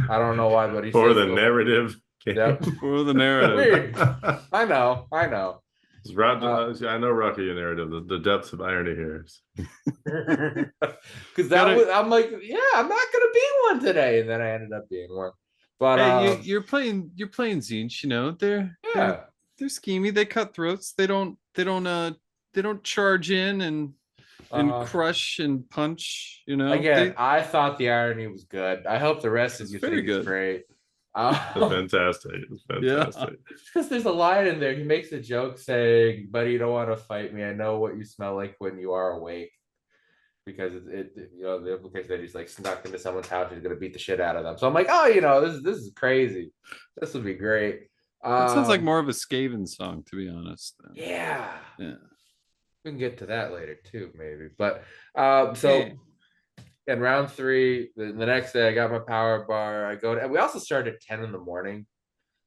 don't know why, but he for the narrative. Yep. For the narrative. Weird. I know. I know Rocco Ya narrative. The depths of irony here. Because I'm like, yeah, I'm not gonna be one today, and then I ended up being one. But hey, you're playing Tzeentch, you know. They're schemy. They cut throats. They don't charge in and crush and punch, you know. Again, I thought the irony was good. I hope the rest of you think it's great. It's fantastic. It's fantastic. Because there's a line in there. He makes a joke saying, "Buddy, you don't want to fight me. I know what you smell like when you are awake." Because it you know, the implication that he's like snuck into someone's house, he's gonna beat the shit out of them. So I'm like, oh, you know, this is crazy. This would be great. It sounds like more of a Skaven song, to be honest. Yeah. We can get to that later too, maybe. But in round 3, the next day, I got my power bar. I go to, and we also started at 10 in the morning.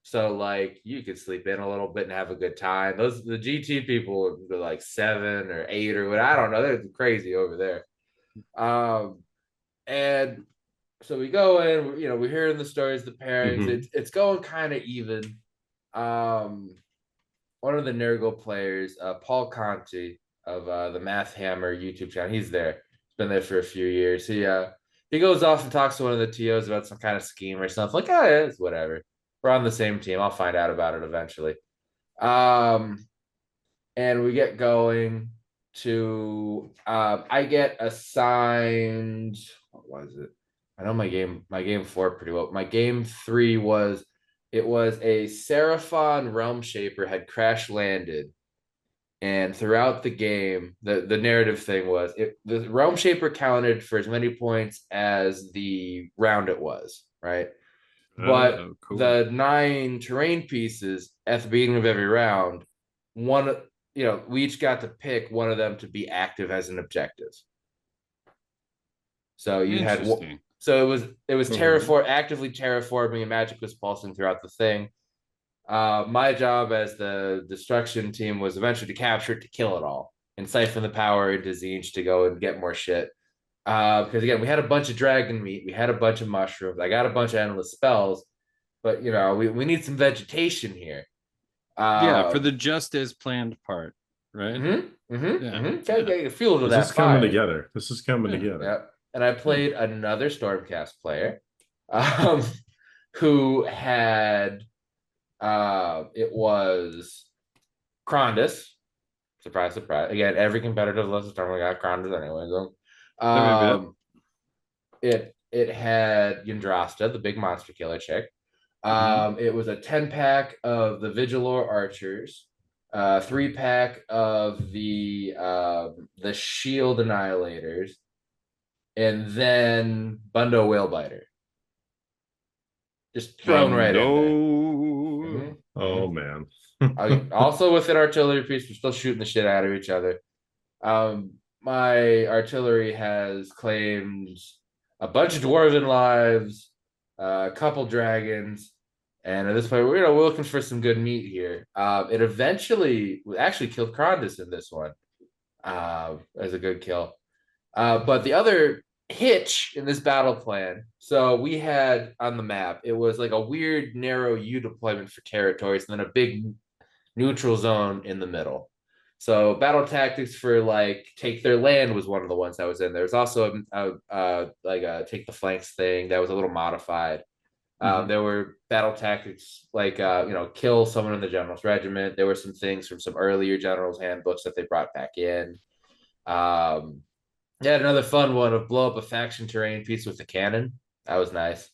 So like you could sleep in a little bit and have a good time. The GT people were like 7 or 8 or what, I don't know. They're crazy over there. And so we go in, you know, we're hearing the stories, the pairings. It's going kind of even. One of the Nurgle players, Paul Conti of the Math Hammer YouTube channel, he's there. He's been there for a few years. He goes off and talks to one of the TOs about some kind of scheme or something. Like, oh, yeah, it's whatever. We're on the same team. I'll find out about it eventually. And we get going to I get assigned, what was it? I know my game 4 pretty well. My game 3 was a Seraphon Realm Shaper had crash landed. And throughout the game, the narrative thing was the Realm Shaper counted for as many points as the round it was, right? But cool. The 9 terrain pieces at the beginning of every round, we each got to pick one of them to be active as an objective. So you had, so it was actively terraforming, and magic was pulsing throughout the thing. My job as the destruction team was eventually to capture it, to kill it all, and siphon the power into Tzeentch to go and get more shit. Because again, we had a bunch of dragon meat, we had a bunch of mushrooms, I got a bunch of endless spells, but you know, we need some vegetation here. For the just as planned part, right? Fuel to that is coming together. This is coming together. Yep. And I played another Stormcast player, who had it was Krondys. Surprise, surprise. Again, every competitive list of Stormcast got Krondys anyway. So. It had Yndrasta, the big monster killer chick. It was a 10-pack of the Vigilor archers, 3-pack of the shield annihilators, and then Bundo Whalebiter. Just thrown right in there. Oh man. Also with an artillery piece, we're still shooting the shit out of each other. My artillery has claimed a bunch of dwarven lives, a couple dragons, and at this point, we're looking for some good meat here. It eventually actually killed Krondys in this one as a good kill. But the other hitch in this battle plan. So we had on the map, it was like a weird narrow U deployment for territories, and then a big neutral zone in the middle. So battle tactics for like take their land was one of the ones that was in there. There's also like a take the flanks thing that was a little modified. There were battle tactics like kill someone in the general's regiment. There were some things from some earlier generals handbooks that they brought back in. Yeah, another fun one of blow up a faction terrain piece with a cannon. That was nice.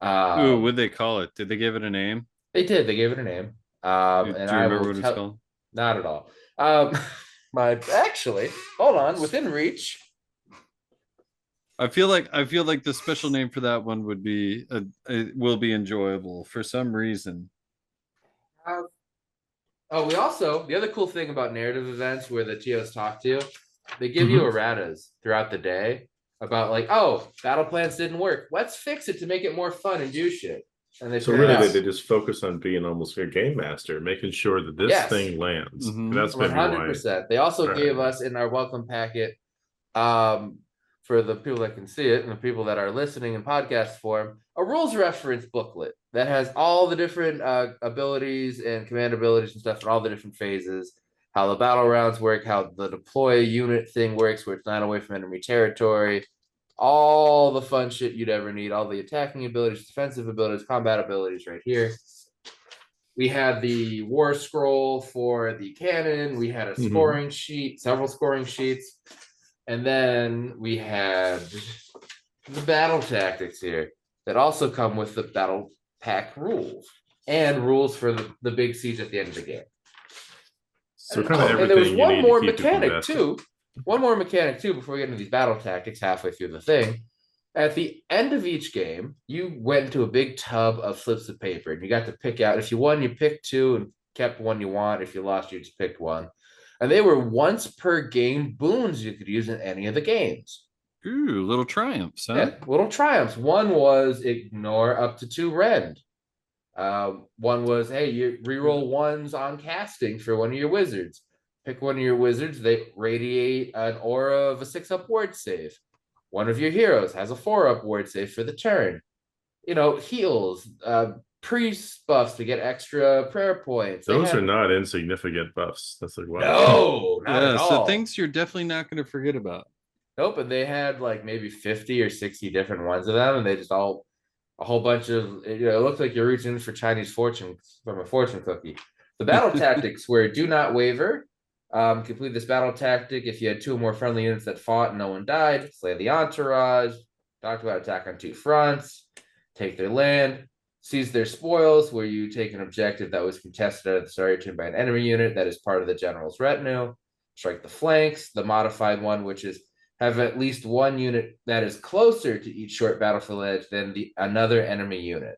Ooh, what'd they call it? Did they give it a name? They did. They gave it a name. Do you remember what it's called? Not at all. Actually, hold on. Within reach. I feel like the special name for that one would be will be enjoyable for some reason. We also, the other cool thing about narrative events where the TOs talk to you, they give you erratas throughout the day about like, oh, battle plans didn't work. Let's fix it to make it more fun and do shit. And they they just focus on being almost a game master, making sure that this thing lands. That's 100%. They also gave us in our welcome packet, for the people that can see it and the people that are listening in podcast form, a rules reference booklet that has all the different abilities and command abilities and stuff and all the different phases, how the battle rounds work, how the deploy unit thing works, where it's not away from enemy territory, all the fun shit you'd ever need, all the attacking abilities, defensive abilities, combat abilities right here. We had the war scroll for the cannon. We had a scoring sheet, several scoring sheets. And then we had the battle tactics here that also come with the battle pack rules and rules for the big siege at the end of the game. So kind of everything. And there was one more mechanic too. One more mechanic too before we get into these battle tactics halfway through the thing. At the end of each game, you went into a big tub of slips of paper and you got to pick out. If you won, you picked two and kept one you want. If you lost, you just picked one. And they were once per game boons you could use in any of the games. Ooh, little triumphs, huh? Yeah, little triumphs. One was ignore up to 2 rend. One was, hey, you reroll ones on casting for one of your wizards. Pick one of your wizards. They radiate an aura of a 6-up ward save. One of your heroes has a 4-up ward save for the turn. Heals, priest buffs to get extra prayer points. Those are not insignificant buffs. That's like, wow. No, not at all. So things you're definitely not going to forget about. Nope, and they had like maybe 50 or 60 different ones of them, and they just all a whole bunch of it looked like you're reaching for Chinese fortune from a fortune cookie. The battle tactics were do not waver. Complete this battle tactic if you had 2 or more friendly units that fought and no one died. Slay the entourage. Talked about attack on 2 fronts. Take their land. Seize their spoils, where you take an objective that was contested at the start turn by an enemy unit that is part of the general's retinue. Strike the flanks, the modified one, which is have at least one unit that is closer to each short battlefield edge than another enemy unit.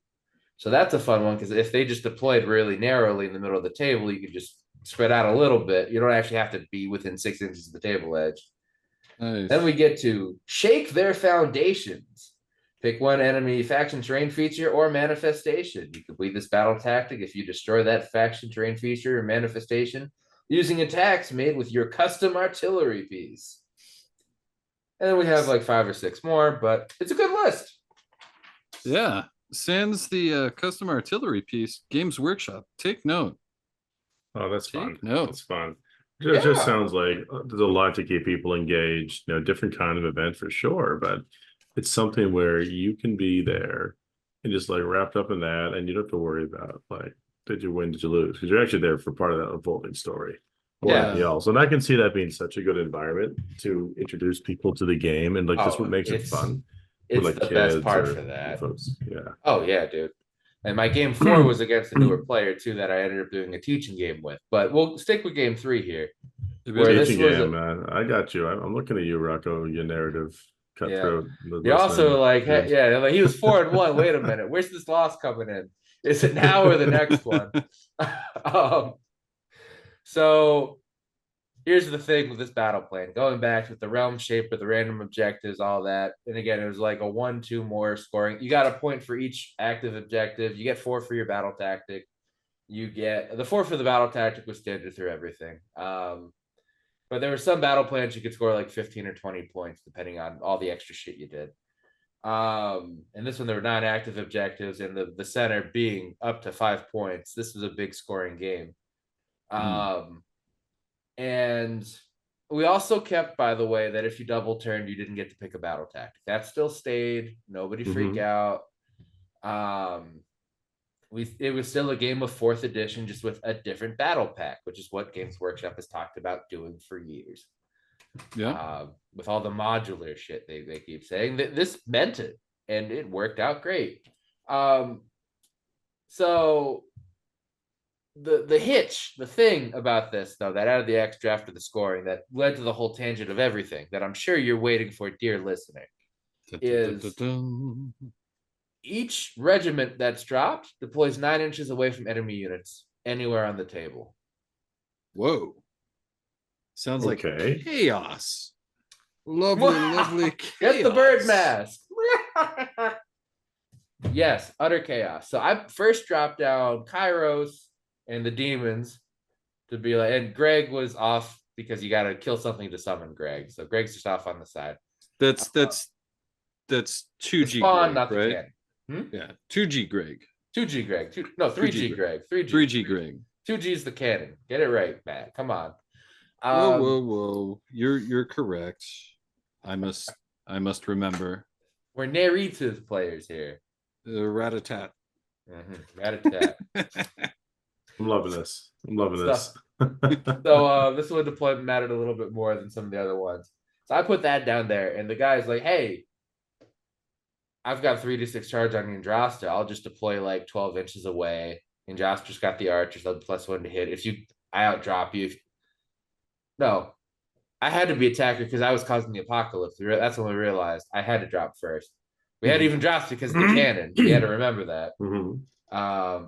So that's a fun one, because if they just deployed really narrowly in the middle of the table, you could just spread out a little bit. You don't actually have to be within 6 inches of the table edge. Nice. Then we get to shake their foundations. Pick one enemy faction terrain feature or manifestation. You complete this battle tactic if you destroy that faction terrain feature or manifestation using attacks made with your custom artillery piece. And then we have like 5 or 6 more, but it's a good list. Yeah. Sans the custom artillery piece, Games Workshop. Take note. Oh, that's fun. No, that's fun. It just sounds like there's a lot to keep people engaged. Different kind of event for sure, but it's something where you can be there and just like wrapped up in that, and you don't have to worry about like, did you win, did you lose? Because you're actually there for part of that unfolding story. Else. And I can see that being such a good environment to introduce people to the game, and like just what makes it fun. It's like the best part for that. Folks. Yeah. Oh yeah, dude. And my game 4 was against a newer player too that I ended up doing a teaching game with. But we'll stick with game 3 here. Teaching game, man. I got you. I'm looking at you, Rocco. Your narrative cutthroat. You're also like, hey, like he was 4-1. Wait a minute, where's this loss coming in? Is it now or the next one? So here's the thing with this battle plan. Going back with the realm shaper, the random objectives, all that. And again, it was like a 1-2 more scoring. You got a point for each active objective. You get 4 for your battle tactic. You get the 4 for the battle tactic was standard through everything. But there were some battle plans you could score like 15 or 20 points, depending on all the extra shit you did. And this one, there were 9 active objectives, and the center being up to 5 points. This was a big scoring game. And we also kept, by the way, that if you double turned, you didn't get to pick a battle tactic. That still stayed. Nobody freak out. It was still a game of 4th edition, just with a different battle pack, which is what Games Workshop has talked about doing for years. Yeah. With all the modular shit they keep saying, that this meant it, and it worked out great. So the hitch, the thing about this, though, that added the extra after the scoring that led to the whole tangent of everything that I'm sure you're waiting for, dear listener, is each regiment that's dropped deploys 9 inches away from enemy units anywhere on the table. Whoa. Sounds like chaos. Lovely chaos. Get the bird mask. Yes, utter chaos. So I first dropped down Kairos and the demons to be like, and Greg was off because you got to kill something to summon Greg. So Greg's just off on the side. That's 2G spawn, Greg, not the right? cannon. Yeah, 2G Greg. 2G Greg. 3G Greg. 3G Greg. 2G's the cannon. Get it right, Matt. Come on. Whoa. You're correct. I must remember. We're narrative players here. Rat-a-tat. Rat-a-tat. I'm loving this. So this one deployment mattered a little bit more than some of the other ones. So I put that down there, and the guy's like, hey, I've got 3d6 charge on Yndrasta. I'll just deploy like 12 inches away. Yndrasta's got the archers, they'll +1 to hit. I outdrop you. No, I had to be attacker because I was causing the apocalypse. That's when we realized I had to drop first. We had to even drop because of the cannon. We had to remember that.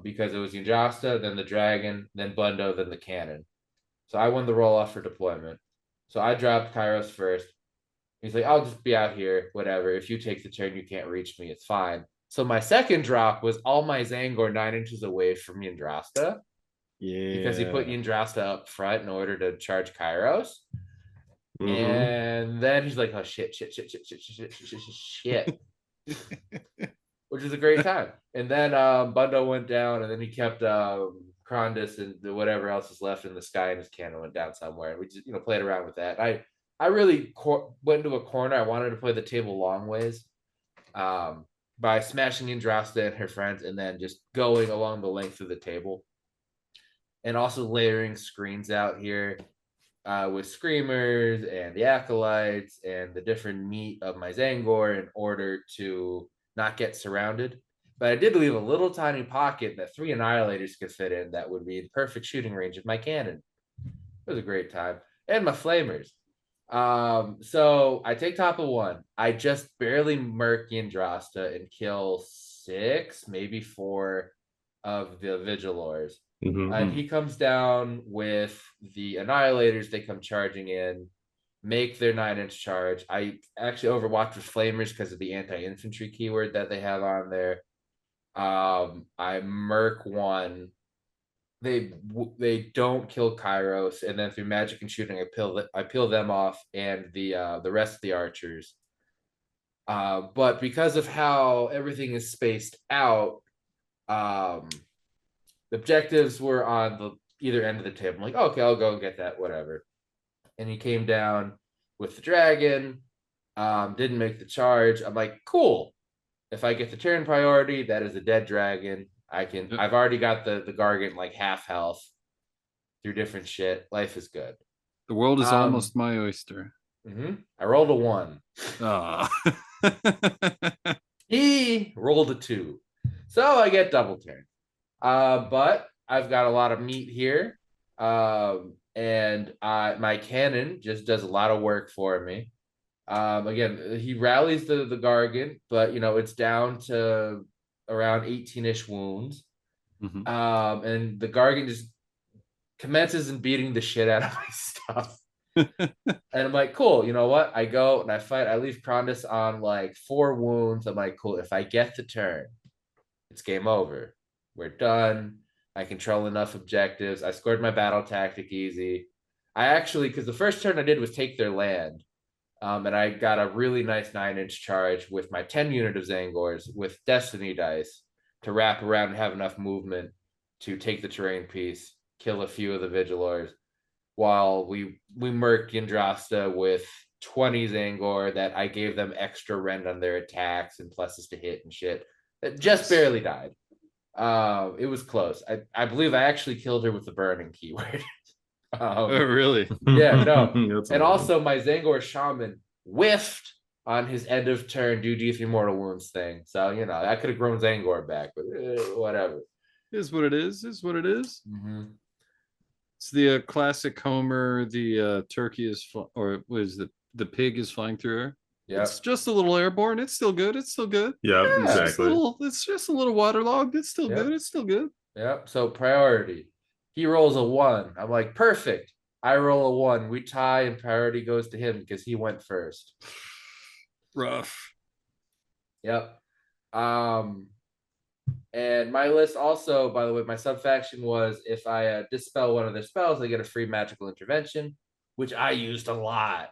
Because it was Yndrasta, then the dragon, then Bundo, then the cannon. So I won the roll off for deployment. So I dropped Kairos first. He's like, I'll just be out here, whatever. If you take the turn, you can't reach me. It's fine. So my second drop was all my Zangor 9 inches away from Yndrasta. Yeah. Because he put Yndrasta up front in order to charge Kairos. And then he's like, oh, shit. Which is a great time. And then Bundo went down, and then he kept Krondus and whatever else is left in the sky, and his cannon went down somewhere. And we just, played around with that. I really went into a corner. I wanted to play the table long ways by smashing Yndrasta and her friends, and then just going along the length of the table. And also layering screens out here with screamers and the acolytes and the different meat of my Zangor in order to not get surrounded. But I did leave a little tiny pocket that 3 annihilators could fit in that would be in perfect shooting range of my cannon. It was a great time. And my flamers. So I take top of 1. I just barely murk Yndrasta and kill 6, maybe 4 of the Vigilors. And he comes down with the annihilators. They come charging in, make their 9-inch charge. I actually overwatched with flamers because of the anti-infantry keyword that they have on there. I murk 1. They don't kill Kairos, and then through magic and shooting, I peel them off and the rest of the archers. But because of how everything is spaced out, the objectives were on the either end of the table. I'm like, okay, I'll go get that, whatever. And he came down with the dragon, didn't make the charge. I'm like, cool. If I get the turn priority, that is a dead dragon. I've already got the Gargant like half health through different shit. Life is good. The world is almost my oyster. I rolled a 1. He rolled a 2. So I get double turn. But I've got a lot of meat here. And my cannon just does a lot of work for me. Again, he rallies the Gargant, but it's down to around 18-ish wounds. And the Gargant just commences in beating the shit out of my stuff. And I'm like, cool, you know what? I go and I fight. I leave Krondus on like 4 wounds. I'm like, cool, if I get the turn, it's game over. We're done. I control enough objectives. I scored my battle tactic easy. I actually, because the first turn I did was take their land. And I got a really nice 9-inch charge with my 10 unit of Zangors with Destiny dice to wrap around and have enough movement to take the terrain piece, kill a few of the Vigilors, while we murked Yndrasta with 20 Zangor that I gave them extra rend on their attacks and pluses to hit and shit. That just barely died. It was close. I believe I actually killed her with the burning keyword. Oh, really? Yeah, no. And also my Zangor Shaman whiffed on his end of turn do D3 mortal wounds thing. So, you know, I could have grown Zangor back, but whatever. Is what it is. Is what it is. It's the classic Homer. The turkey is, or was the pig is flying through air. Yep. It's just a little airborne. It's still good. It's still good. Yeah, exactly. It's just a little waterlogged. It's still good. It's still good. Yep. So priority. He rolls a 1. I'm like, perfect. I roll a 1. We tie, and priority goes to him because he went first. Rough. Yep. And my list also, by the way, my subfaction was if I dispel one of their spells, I get a free magical intervention, which I used a lot.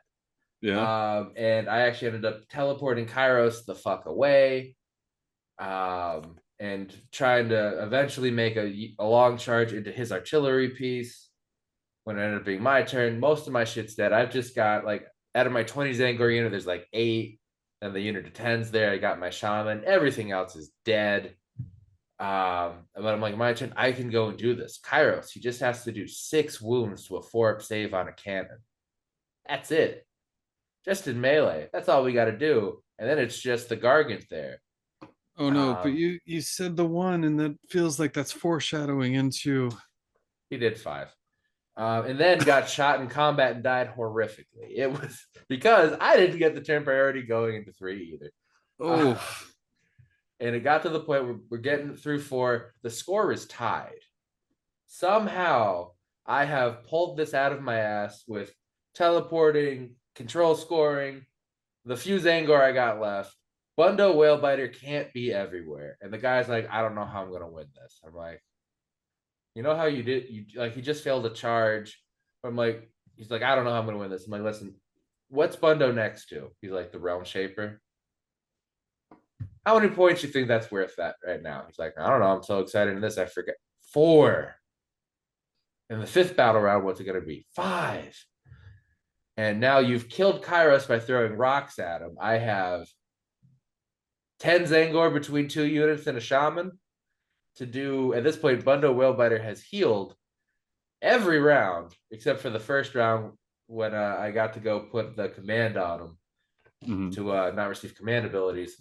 Yeah. And I actually ended up teleporting Kairos the fuck away. And trying to eventually make a long charge into his artillery piece. When it ended up being my turn, most of my shit's dead. I've just got like out of my 20 Zangor unit, there's like 8, and the unit of 10's there. I got my shaman. Everything else is dead. But I'm like, my turn, I can go and do this. Kairos, he just has to do 6 wounds to a 4-up save on a cannon. That's it. Just in melee. That's all we got to do. And then it's just the Gargant there. Oh no, but you said the 1, and that feels like that's foreshadowing into. He did 5. And then got shot in combat and died horrifically. It was because I didn't get the turn priority going into 3 either. Oh. And it got to the point where we're getting through 4. The score is tied. Somehow I have pulled this out of my ass with teleporting, control scoring, the few Zangor I got left. Bundo Whalebiter can't be everywhere. And the guy's like, I don't know how I'm going to win this. I'm like, you know how you did? He just failed a charge. I'm like, he's like, I don't know how I'm going to win this. I'm like, listen, what's Bundo next to? He's like, the Realm Shaper. How many points do you think that's worth that right now? He's like, I don't know. I'm so excited in this. I forget. 4. In the 5th battle round, what's it going to be? 5. And now you've killed Kairos by throwing rocks at him. I have 10 Zangor between 2 units and a shaman to do. At this point, Bundo Whalebiter has healed every round except for the first round when I got to go put the command on him to not receive command abilities.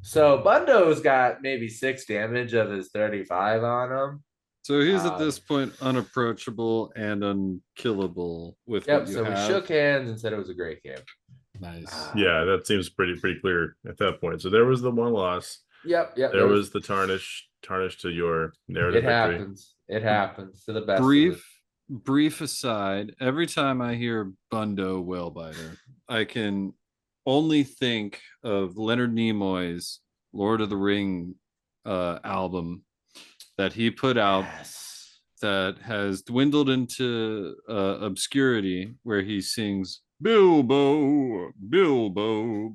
So Bundo's got maybe 6 damage of his 35 on him. So he's at this point unapproachable and unkillable with what you have. So we shook hands and said it was a great game. Nice. Yeah, that seems pretty clear at that point. So there was the 1 loss. Yep. There was the tarnish to your narrative victory. It happens to the best. Brief aside, every time I hear Bundo Whalebiter, I can only think of Leonard Nimoy's Lord of the Ring album that he put out that has dwindled into obscurity, where he sings Bilbo,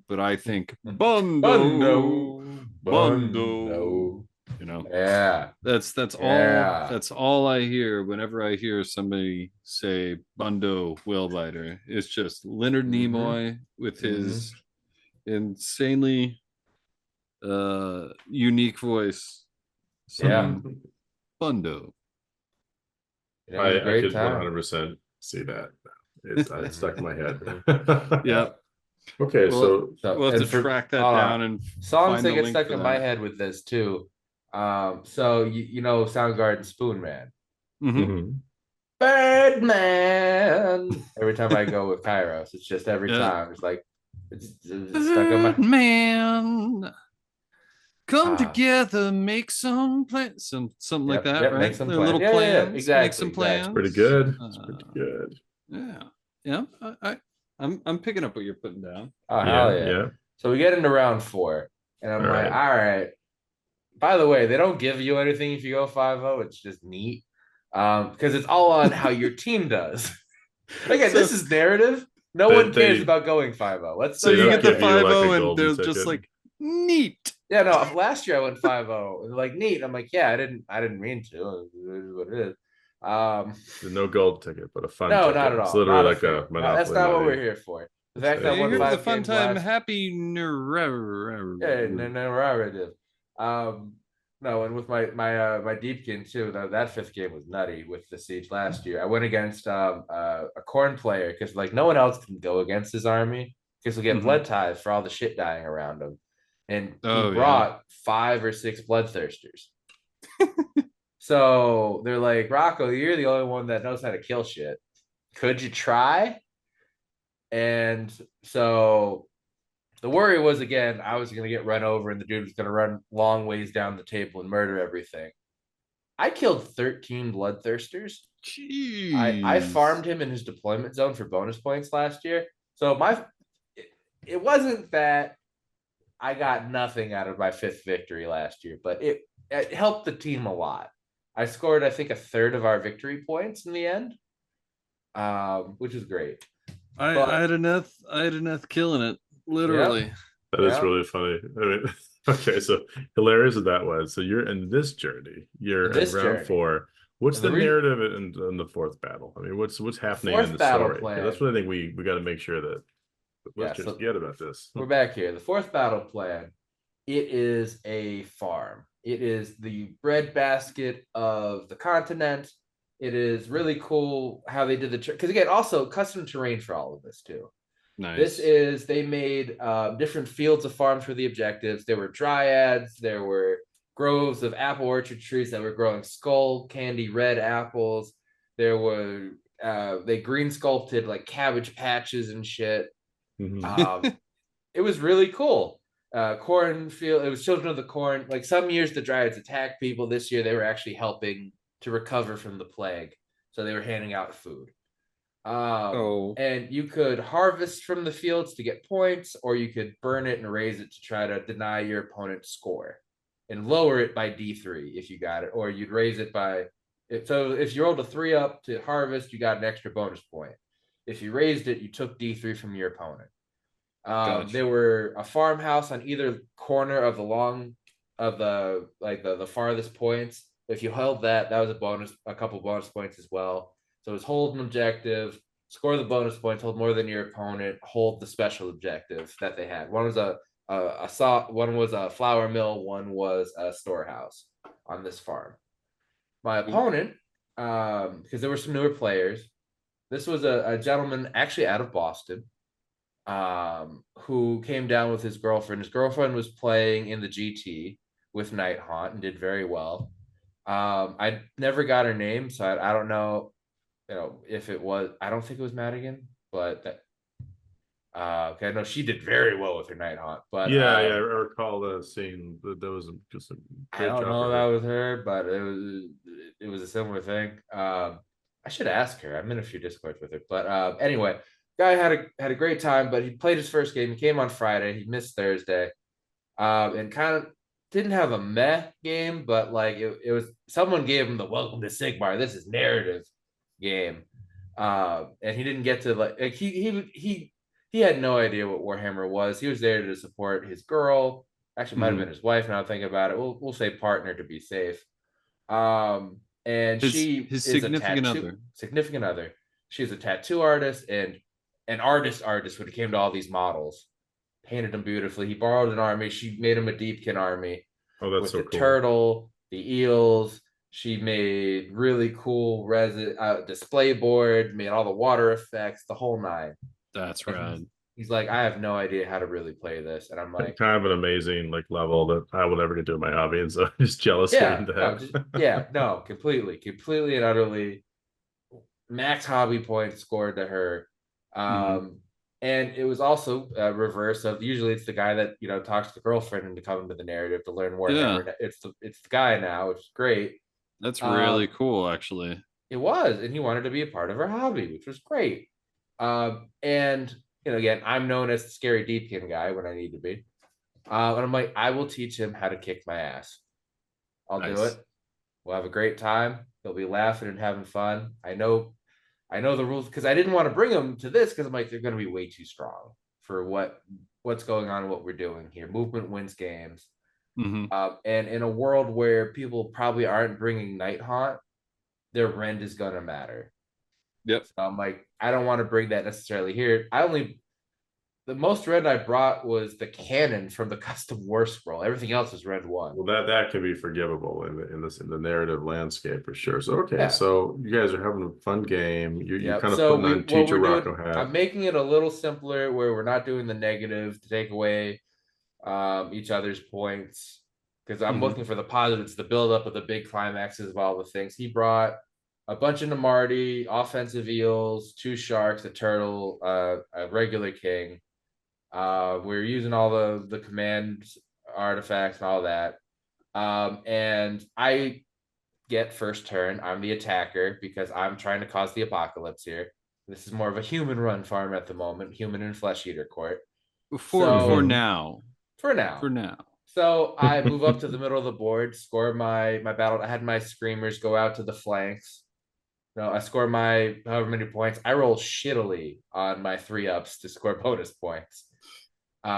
but I think Bundo. You know, that's all I hear whenever I hear somebody say Bundo Whalebiter. It's just Leonard Nimoy with his insanely unique voice. Bundo. I could 100% see that. It's stuck in my head. Yeah. Okay, so we'll have to track that down and songs that get stuck in my head with this too. So you know Soundgarden Spoon Man. Birdman. Every time I go with Kairos, it's just every time. It's like it's stuck in my man. Come together, make some plans, something like that, right? Make some little plans. Yeah, exactly. Make some plans. Pretty good. It's pretty good. Yeah. I'm picking up what you're putting down. Oh, hell yeah. So we get into round 4, and I'm all right. By the way, they don't give you anything if you go 5-0. It's just neat. Because it's all on how your team does. Again, this is narrative. No one cares about going 5-0. Let's so you get the 5-0 like and they're just like neat. Yeah, no. Last year I went 5-0. Like neat. I'm like, yeah, I didn't mean to. It is what it is. No gold ticket, but a fun no, ticket. not at all. It's literally not like a Monopoly. that's not what we're here for. The fact that I won 5 the fun games time, last... happy narrative. No, and with my Deepkin too. That fifth game was nutty with the siege last year. I went against a corn player because like no one else can go against his army because he'll get blood ties for all the shit dying around him, and he brought 5 or 6 bloodthirsters. So they're like, Rocco, you're the only one that knows how to kill shit. Could you try? And so the worry was, again, I was going to get run over and the dude was going to run long ways down the table and murder everything. I killed 13 bloodthirsters. Jeez. I farmed him in his deployment zone for bonus points last year. So it wasn't that I got nothing out of my 5th victory last year, but it helped the team a lot. I scored, I think, a third of our victory points in the end, which is great. I had enough killing it, literally. Yep. That is really funny. I mean, okay, so hilarious as that was. So you're in this journey. You're in round 4. What's the narrative in the 4th battle? I mean, what's happening in the story? That's what I think we got to make sure that let's just forget about this. We're back here. The 4th battle plan. It is a farm. It is the breadbasket of the continent. It is really cool how they did because again, also custom terrain for all of this too. Nice. They made different fields of farms for the objectives. There were dryads. There were groves of apple orchard trees that were growing skull candy red apples. There were they green sculpted like cabbage patches and shit. It was really cool. Cornfield. It was Children of the Corn. Like some years the dryads attacked people. This year they were actually helping to recover from the plague, so they were handing out food. And you could harvest from the fields to get points, or you could burn it and raise it to try to deny your opponent's score and lower it by D3 if you got it, or you'd raise it by if you rolled a 3 up to harvest, you got an extra bonus point. If you raised it, you took D3 from your opponent. Gotcha. There were a farmhouse on either corner of the farthest points. If you held that was a couple bonus points as well. So it was hold an objective, score the bonus points, hold more than your opponent, hold the special objective that they had. One was one was a flour mill, one was a storehouse on this farm. My opponent, because there were some newer players, this was a gentleman actually out of Boston, who came down with his girlfriend. His girlfriend was playing in the GT with Night Haunt and did very well. I never got her name, so I don't know, if it was. I don't think it was Madigan, but okay, no, she did very well with her Night Haunt. But I recall seeing that was just a great job. I don't know if that was her, but it was a similar thing. I should ask her. I'm in a few Discords with her, but anyway. Guy had a great time, but he played his first game. He came on Friday. He missed Thursday, and kind of didn't have a meh game, but like it was someone gave him the Welcome to Sigmar. This is narrative game, and he didn't get to he had no idea what Warhammer was. He was there to support his girl. Actually, might have been his wife. Now I think about it, we'll say partner to be safe. And his significant other. She's a tattoo artist and an artist when it came to all these models. Painted them beautifully. He borrowed an army. She made him a Deepkin army. Oh, that's with so the cool. Turtle, the eels. She made really cool display board, made all the water effects, the whole 9. That's right. He's like, I have no idea how to really play this. And I'm like, kind of an amazing level that I will never get to in my hobby. And so I'm just jealous. Completely and utterly. Max hobby points scored to her. And it was also a reverse of, usually it's the guy that talks to the girlfriend into coming to the narrative to learn Warhammer. It's the guy now, which is great. That's really cool, actually. It was, and he wanted to be a part of our hobby, which was great. And again, I'm known as the scary Deepkin guy when I need to be. And I'm like, I will teach him how to kick my ass. I'll do it. We'll have a great time. He'll be laughing and having fun. I I know the rules because I didn't want to bring them to this because I'm like, they're going to be way too strong for what's going on and what we're doing here. Movement wins games. Mm-hmm. And in a world where people probably aren't bringing Night Haunt, their rend is going to matter. Yep. So I'm like, I don't want to bring that necessarily here. The most rend I brought was the cannon from the custom war scroll. Everything else is rend 1. Well, that can be forgivable in the narrative landscape for sure. So okay, Yeah. So you guys are having a fun game. You're kind of so putting on teacher Rocco hat. I'm making it a little simpler where we're not doing the negative to take away each other's points, because I'm looking for the positives, the build up of the big climaxes of all the things. He brought a bunch of Namarti, offensive eels, 2 sharks, a turtle, a regular king. We're using all the command artifacts and all that. And I get first turn. I'm the attacker because I'm trying to cause the apocalypse here. This is more of a human run farm at the moment, human and flesh eater court. For now. So I move up to the middle of the board, score my battle. I had my screamers go out to the flanks. I score my however many points. I roll shittily on my 3-ups to score bonus points. But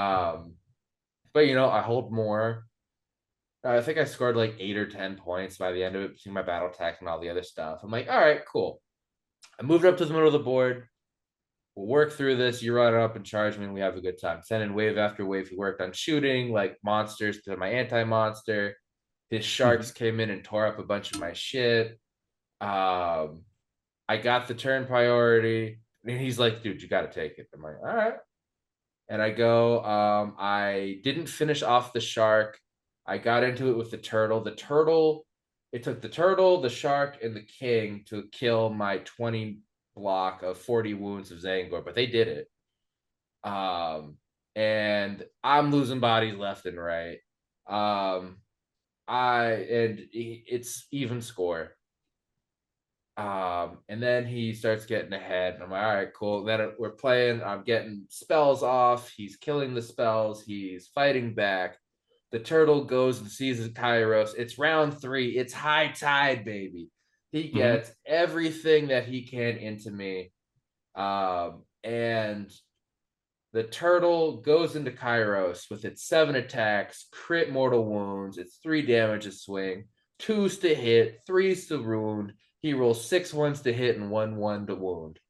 I hold more. I think I scored like 8 or 10 points by the end of it between my battle tech and all the other stuff. I'm like, all right, cool. I moved up to the middle of the board. We'll work through this. You run up and charge me, and we have a good time. Send in wave after wave. He worked on shooting like monsters to my anti-monster. His sharks came in and tore up a bunch of my shit. I got the turn priority, and he's like, dude, you got to take it. I'm like, all right. And I go, I didn't finish off the shark. I got into it with the turtle. It took the turtle, the shark, and the king to kill my 20 block of 40 wounds of Zangor, but they did it. And I'm losing bodies left and right. It's even score. And then he starts getting ahead, and I'm like, all right, cool. Then we're playing. I'm getting spells off. He's killing the spells. He's fighting back. The turtle goes and seizes Kairos. It's round 3. It's high tide, baby. He gets everything that he can into me. And the turtle goes into Kairos with its 7 attacks, crit mortal wounds. It's 3 damage a swing, 2s to hit, 3s to wound. He rolls 6 ones to hit and 1 to wound.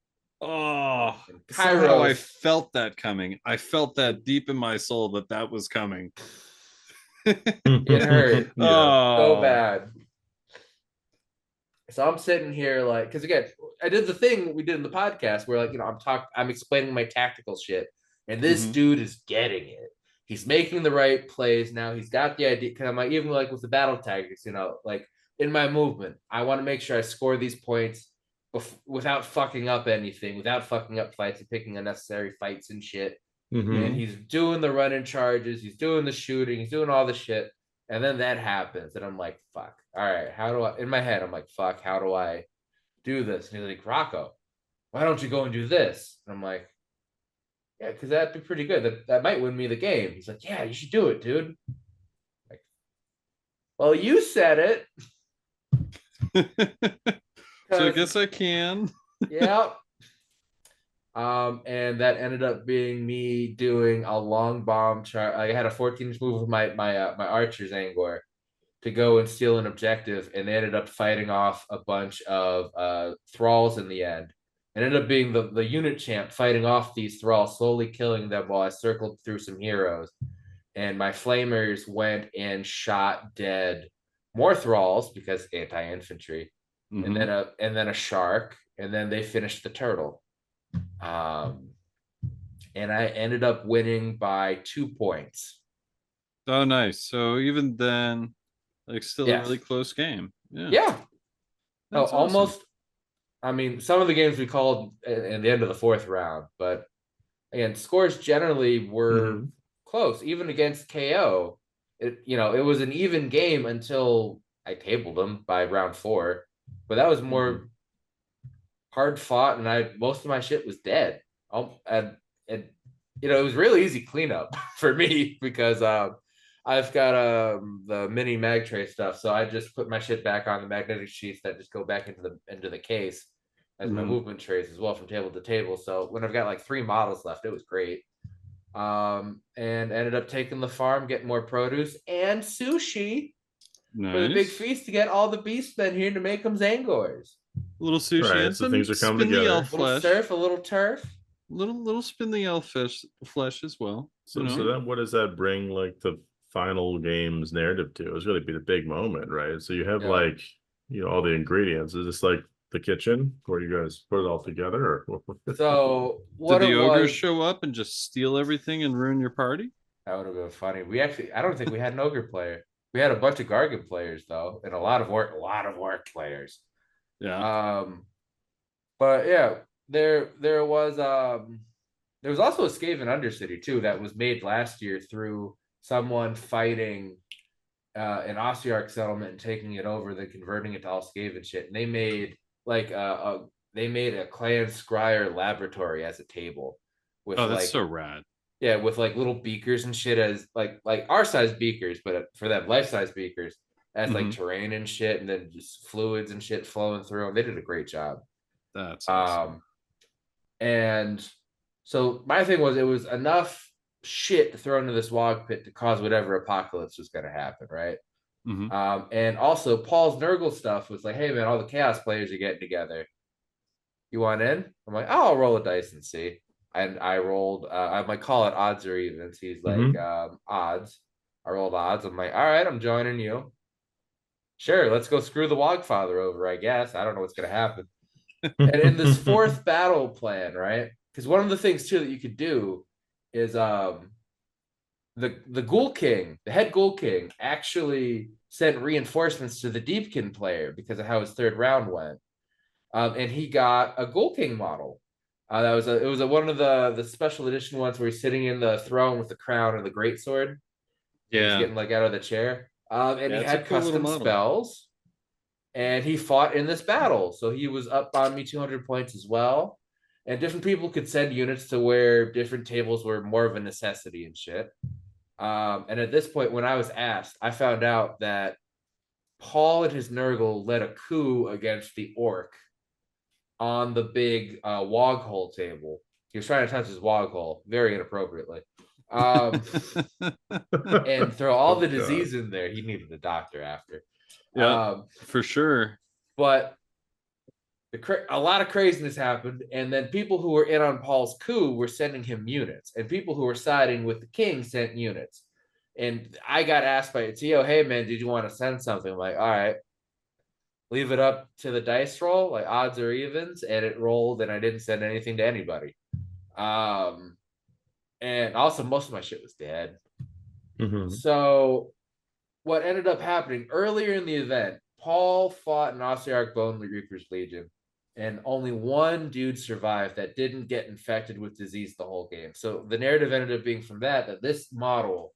Oh, somehow I felt that coming. I felt that deep in my soul that was coming. It hurt so bad. So I'm sitting here like, because again, I did the thing we did in the podcast where I'm explaining my tactical shit, and this dude is getting it. He's making the right plays now. He's got the idea. Because I'm like, even like with the battle tactics, like in my movement, I want to make sure I score these points without fucking up anything, without fucking up fights and picking unnecessary fights and shit. And he's doing the running charges, he's doing the shooting, he's doing all the shit, and then that happens, and I'm like, fuck. All right, how do I? In my head, I'm like, fuck. How do I do this? And he's like, Rocco, why don't you go and do this? And I'm like, yeah, because that'd be pretty good. That might win me the game. He's like, yeah, you should do it, dude. Like, well, you said it. So I guess I can. Yeah. And that ended up being me doing a long bomb charge. I had a 14-inch move with my archers Angor to go and steal an objective, and they ended up fighting off a bunch of thralls in the end. It ended up being the unit champ fighting off these thralls, slowly killing them while I circled through some heroes. And my flamers went and shot dead more thralls because anti-infantry, and then a shark, and then they finished the turtle. And I ended up winning by 2 points. Oh, nice. So even then, like, still a really close game. Yeah. That's almost. Awesome. I mean, some of the games we called in the end of the 4th round, but again, scores generally were close, even against KO. It was an even game until I tabled them by round 4, but that was more hard fought, and most of my shit was dead. And it was really easy cleanup for me because I've got the mini mag tray stuff, so I just put my shit back on the magnetic sheets that just go back into the case, as my movement trays as well from table to table. So when I've got like 3 models left, it was great. And ended up taking the farm, getting more produce and sushi for the big feast to get all the beastmen here to make them Zangors. A little sushi, right, and so some things are coming together. elf a little flesh. surf, a little turf. Little spin the elf flesh as well. So then what does that bring like the final game's narrative to? It's really be the big moment, right? So you have like, you know, all the ingredients. Is this like the kitchen where you guys put it all together? Or so what did the ogres show up and just steal everything and ruin your party? That would have been funny. I don't think we had an ogre player. We had a bunch of Gargan players though, and a lot of work players. Yeah. But yeah, there was also a Skaven Undercity too that was made last year through someone fighting an Ossiarch settlement and taking it over, then converting it to all Skaven shit. And they made like a clan scryer laboratory as a table with that's so rad. Yeah, with like little beakers and shit as like our size beakers, but for them life size beakers as like terrain and shit, and then just fluids and shit flowing through them. They did a great job. That's awesome. And so my thing was, it was enough shit thrown into this log pit to cause whatever apocalypse was going to happen, right? And also Paul's Nurgle stuff was like, hey man, all the chaos players are getting together. You want in? I'm like, oh, I'll roll a dice and see. And I rolled, I might call it odds or evens. He's like, odds. I rolled odds. I'm like, all right, I'm joining you. Sure, let's go screw the Wogfather over, I guess. I don't know what's going to happen. And in this 4th battle plan, right? Because one of the things, too, that you could do is the Ghoul King, the head Ghoul King, actually sent reinforcements to the Deepkin player because of how his 3rd round went. And he got a Ghoul King model. It was one of the special edition ones where he's sitting in the throne with the crown and the greatsword. Yeah, he's getting like out of the chair. And he had custom spells, and he fought in this battle. So he was up on me 200 points as well. And different people could send units to where different tables were more of a necessity and shit. And at this point, when I was asked, I found out that Paul and his Nurgle led a coup against the Orc on the big wog hole table. He was trying to touch his wog hole very inappropriately. And throw all the disease in there. He needed a doctor after. Yeah, for sure. But a lot of craziness happened, and then people who were in on Paul's coup were sending him units, and people who were siding with the king sent units. And I got asked by Tio, hey man, did you want to send something? I'm like, all right. Leave it up to the dice roll, like odds or evens, and it rolled, and I didn't send anything to anybody. And also most of my shit was dead. So what ended up happening earlier in the event, Paul fought an Ossiarch Bone Reaper's Legion, and only one dude survived that didn't get infected with disease the whole game. So the narrative ended up being from that this model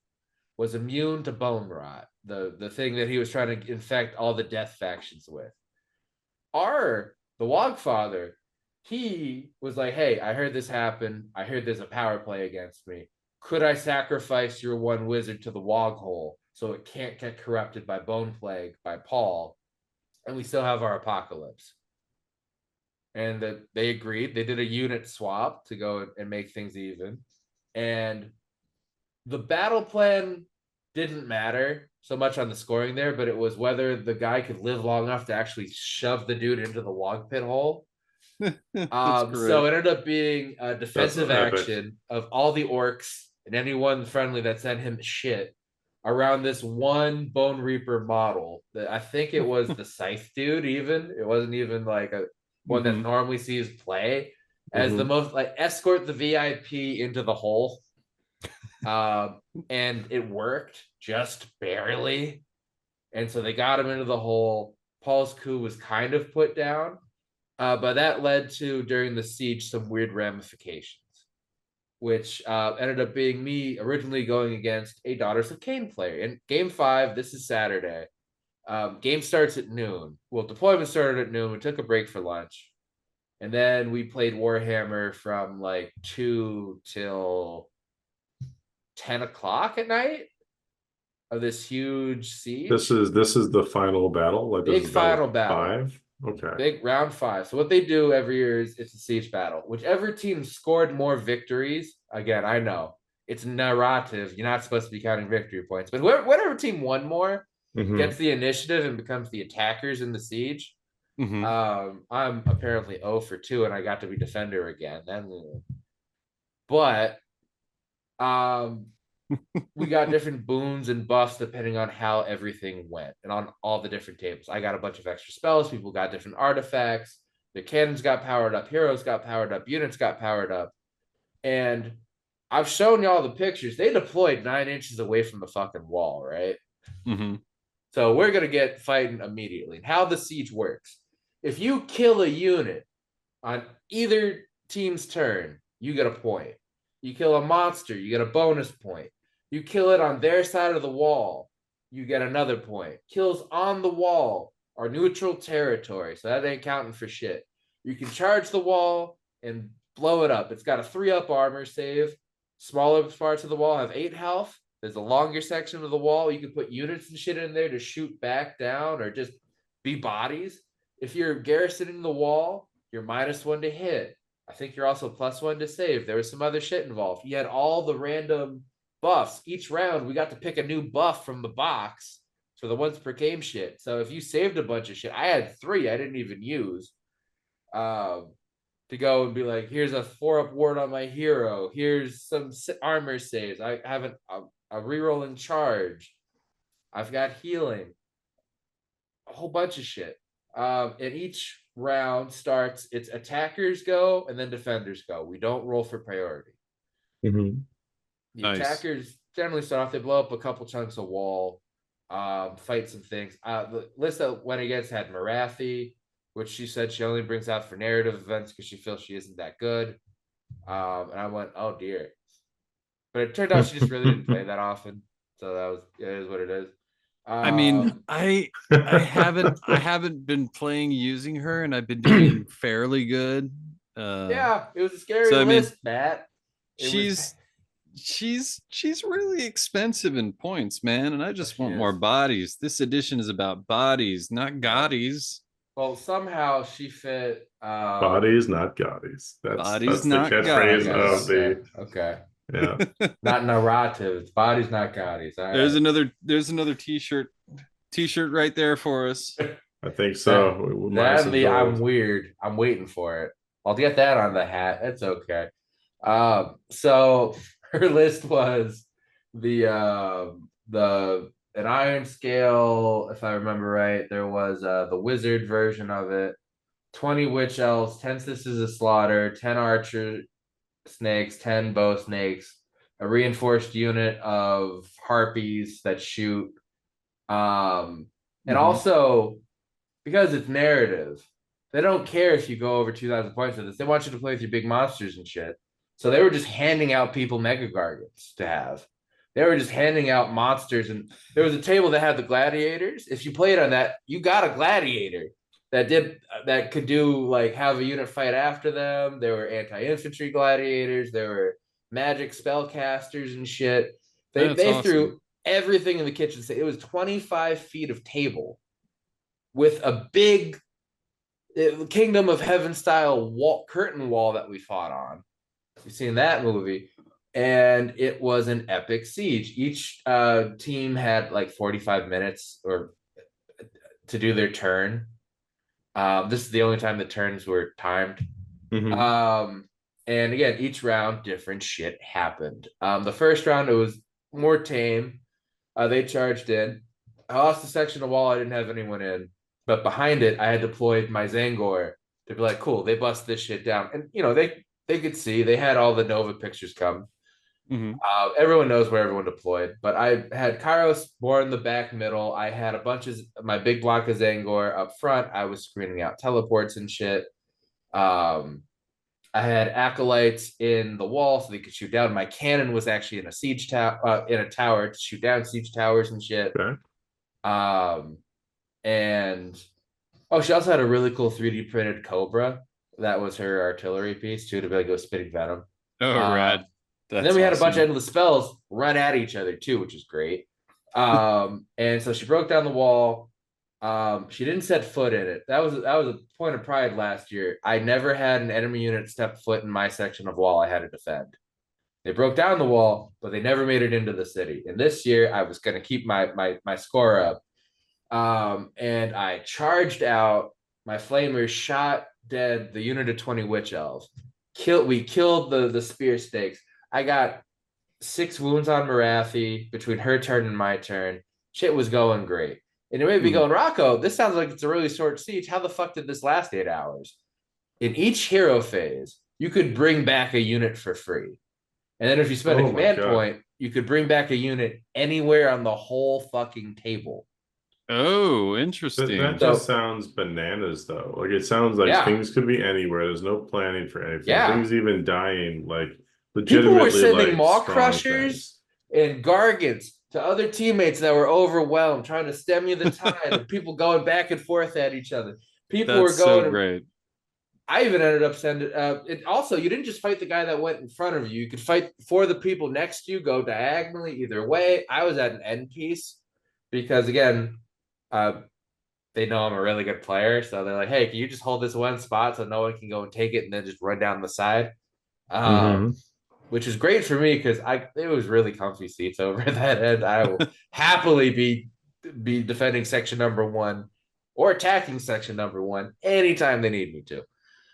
was immune to bone rot, the thing that he was trying to infect all the death factions with. The Wogfather, he was like, hey, I heard this happen. I heard there's a power play against me. Could I sacrifice your one wizard to the Wog hole so it can't get corrupted by Bone Plague by Paul, and we still have our apocalypse? And they agreed. They did a unit swap to go and make things even. And the battle plan didn't matter so much on the scoring there, but it was whether the guy could live long enough to actually shove the dude into the log pit hole. So it ended up being a defensive action of all the orcs and anyone friendly that sent him shit around this one Bone Reaper model. That I think it was the Scythe dude. Even it wasn't even like a one that normally sees play as the most like escort the VIP into the hole. And it worked just barely. And so they got him into the hole. Paul's coup was kind of put down, but that led to, during the siege, some weird ramifications, which ended up being me originally going against a Daughters of Cain player. In game 5, this is Saturday. Game starts at noon. Well, deployment started at noon. We took a break for lunch. And then we played Warhammer from like 2 till 10 o'clock at night of this huge siege. This is the final battle, like big final battle. 5. Okay. Big round 5. So what they do every year is it's a siege battle. Whichever team scored more victories, again, I know it's narrative. You're not supposed to be counting victory points, but whatever team won more gets the initiative and becomes the attackers in the siege. I'm apparently 0 for 2, and I got to be defender again. But we got different boons and buffs depending on how everything went and on all the different tables. I got a bunch of extra spells. People got different artifacts. The cannons got powered up. Heroes got powered up. Units got powered up. And I've shown y'all the pictures. They deployed 9 inches away from the fucking wall, right? So we're going to get fighting immediately. And how the siege works. If you kill a unit on either team's turn, you get a point. You kill a monster, you get a bonus point. You kill it on their side of the wall, you get another point. Kills on the wall are neutral territory, so that ain't counting for shit. You can charge the wall and blow it up. It's got a 3-up armor save. Smaller parts of the wall have 8 health. There's a longer section of the wall. You can put units and shit in there to shoot back down or just be bodies. If you're garrisoning the wall, you're -1 to hit. I think you're also +1 to save. There was some other shit involved. You had all the random buffs. Each round, we got to pick a new buff from the box for the once per game shit. So if you saved a bunch of shit, I had 3 I didn't even use to go and be like, here's a 4-up ward on my hero. Here's some armor saves. I have a rerolling charge. I've got healing. A whole bunch of shit. And each round starts, it's attackers go and then defenders go. We don't roll for priority. The attackers generally start off, they blow up a couple chunks of wall, fight some things. The list that went against had Marathi, which she said she only brings out for narrative events because she feels she isn't that good. And I went, oh dear. But it turned out she just really didn't play that often. So it is what it is. I mean, I haven't been playing using her, and I've been doing fairly good. Yeah, it was a scary list, Matt. She's really expensive in points, man, and I just want more bodies. This edition is about bodies, not gotties. Well, somehow she fit bodies, not gotties. That's the catchphrase of the okay. Yeah. Not narrative. It's bodies, not gotties. There's another t-shirt right there for us. I think so. I'm weird. I'm waiting for it. I'll get that on the hat. That's okay. So her list was an iron scale, if I remember right. There was the wizard version of it, 20 witch elves, 10 sisters of slaughter, 10 archer snakes, 10 bow snakes, a reinforced unit of harpies that shoot. And also, because it's narrative, they don't care if you go over 2,000 points with this. They want you to play with your big monsters and shit. So they were just handing out people Mega Gargants to have. They were just handing out monsters. And there was a table that had the gladiators. If you played on that, you got a gladiator that could do, like, have a unit fight after them. There were anti-infantry gladiators. There were magic spellcasters and shit. They threw everything in the kitchen. It was 25 feet of table with a big Kingdom of Heaven style curtain wall that we fought on. You've seen that movie. And it was an epic siege. Each team had like 45 minutes to do their turn. This is the only time the turns were timed. And again, each round, different shit happened. The first round, it was more tame. They charged in. I lost a section of wall I didn't have anyone in. But behind it, I had deployed my Zangor to be like, cool, they bust this shit down. And, they could see. They had all the Nova pictures come. Everyone knows where everyone deployed. But I had Kairos more in the back middle. I had a bunch of my big block of Zangor up front. I was screening out teleports and shit. I had acolytes in the wall so they could shoot down. My cannon was actually in a siege tower, in a tower to shoot down siege towers and shit. Okay. And she also had a really cool 3D printed Cobra. That was her artillery piece too, to be like go spitting venom. Oh, rad. And then we had a bunch of endless spells run at each other too, which is great. And so she broke down the wall. She didn't set foot in it. That was a point of pride last year. I never had an enemy unit step foot in my section of wall I had to defend. They broke down the wall, but they never made it into the city. And this year, I was going to keep my score up. And I charged out. My flamers shot dead the unit of 20 witch elves. We killed the spear stakes. I got 6 wounds on Marathi between her turn and my turn. Shit was going great. And it may be going, Rocco, this sounds like it's a really short siege. How the fuck did this last 8 hours? In each hero phase, you could bring back a unit for free. And then if you spend a command point, you could bring back a unit anywhere on the whole fucking table. Oh, interesting. That just sounds bananas, though. Like, it sounds like things could be anywhere. There's no planning for anything. Yeah. Things even dying, like, People legitimately. were sending like, maw crushers and gargants to other teammates that were overwhelmed, trying to stem you the tide, and people going back and forth at each other. People were going. So great. I even ended up sending. It also, you didn't just fight the guy that went in front of you. You could fight for the people next to you, go diagonally either way. I was at an end piece because, again, they know I'm a really good player, so they're like, "Hey, can you just hold this one spot so no one can go and take it, and then just run down the side?" Which is great for me because it was really comfy seats over that end. I will happily be defending section number 1 or attacking section number 1 anytime they need me to.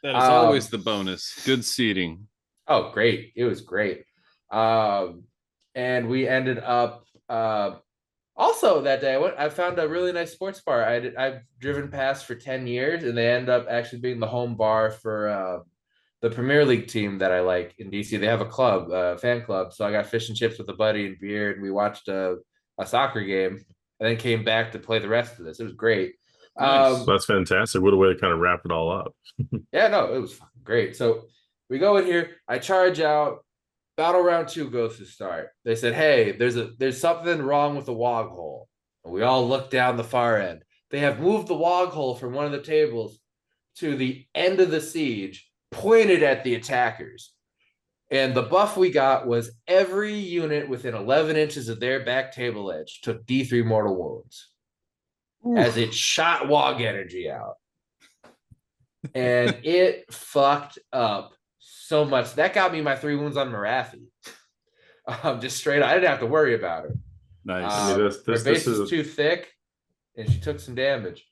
That is always the bonus. Good seating. Oh, great. It was great. And we ended up also that day, I found a really nice sports bar. I've driven past for 10 years, and they end up actually being the home bar for the Premier League team that I like in DC. They have a club, fan club. So I got fish and chips with a buddy and beer, and we watched a soccer game and then came back to play the rest of this. It was great. Nice. That's fantastic. What a way to kind of wrap it all up. Yeah, no, it was fucking great. So we go in here, I charge out, battle round 2 goes to start. They said, hey, there's something wrong with the wog hole. And we all look down the far end. They have moved the wog hole from one of the tables to the end of the siege, pointed at the attackers. And the buff we got was every unit within 11 inches of their back table edge took D3 mortal wounds. As it shot wog energy out. And it fucked up so much. That got me my 3 wounds on Marathi. Just straight up. I didn't have to worry about her. Nice. Her base is too thick, and she took some damage.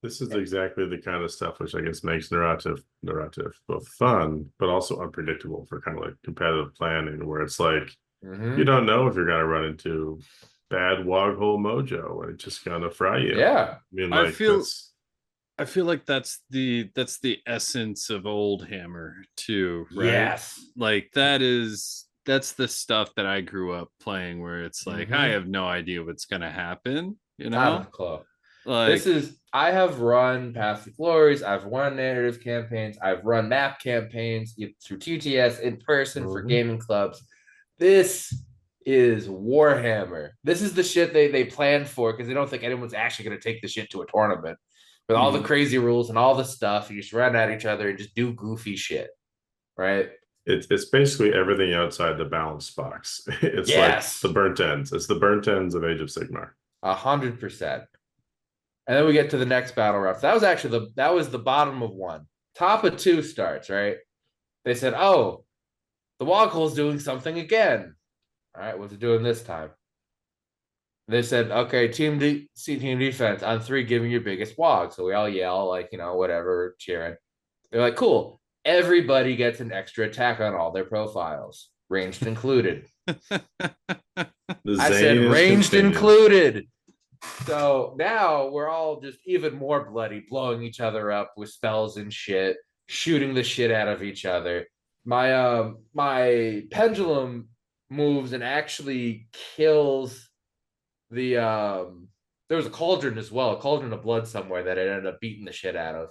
This is exactly the kind of stuff which I guess makes narrative both fun, but also unpredictable for kind of like competitive planning, where it's like, you don't know if you're going to run into bad wog hole mojo and it's just gonna fry you. Yeah. I mean, like, I feel like that's the essence of Old Hammer too, right? Yes. Like that's the stuff that I grew up playing, where it's like I have no idea what's gonna happen, you know? Like, I have run Path to Glories, I've run narrative campaigns, I've run map campaigns through TTS in person for gaming clubs. This is Warhammer. This is the shit they planned for, because they don't think anyone's actually going to take the shit to a tournament. With all the crazy rules and all the stuff, you just run at each other and just do goofy shit, right? It's basically everything outside the balance box. It's like the burnt ends. It's the burnt ends of Age of Sigmar. 100%. And then we get to the next battle round. So that was the bottom of 1. Top of 2 starts, right? They said, oh, the wog hole's doing something again. All right, what's it doing this time? They said, okay, team defense on 3, giving your biggest wog. So we all yell, like, whatever, cheering. They're like, cool. Everybody gets an extra attack on all their profiles, ranged included. I said ranged included. So now we're all just even more bloody, blowing each other up with spells and shit, shooting the shit out of each other. My pendulum moves and actually kills the there was a cauldron as well, a cauldron of blood somewhere that it ended up beating the shit out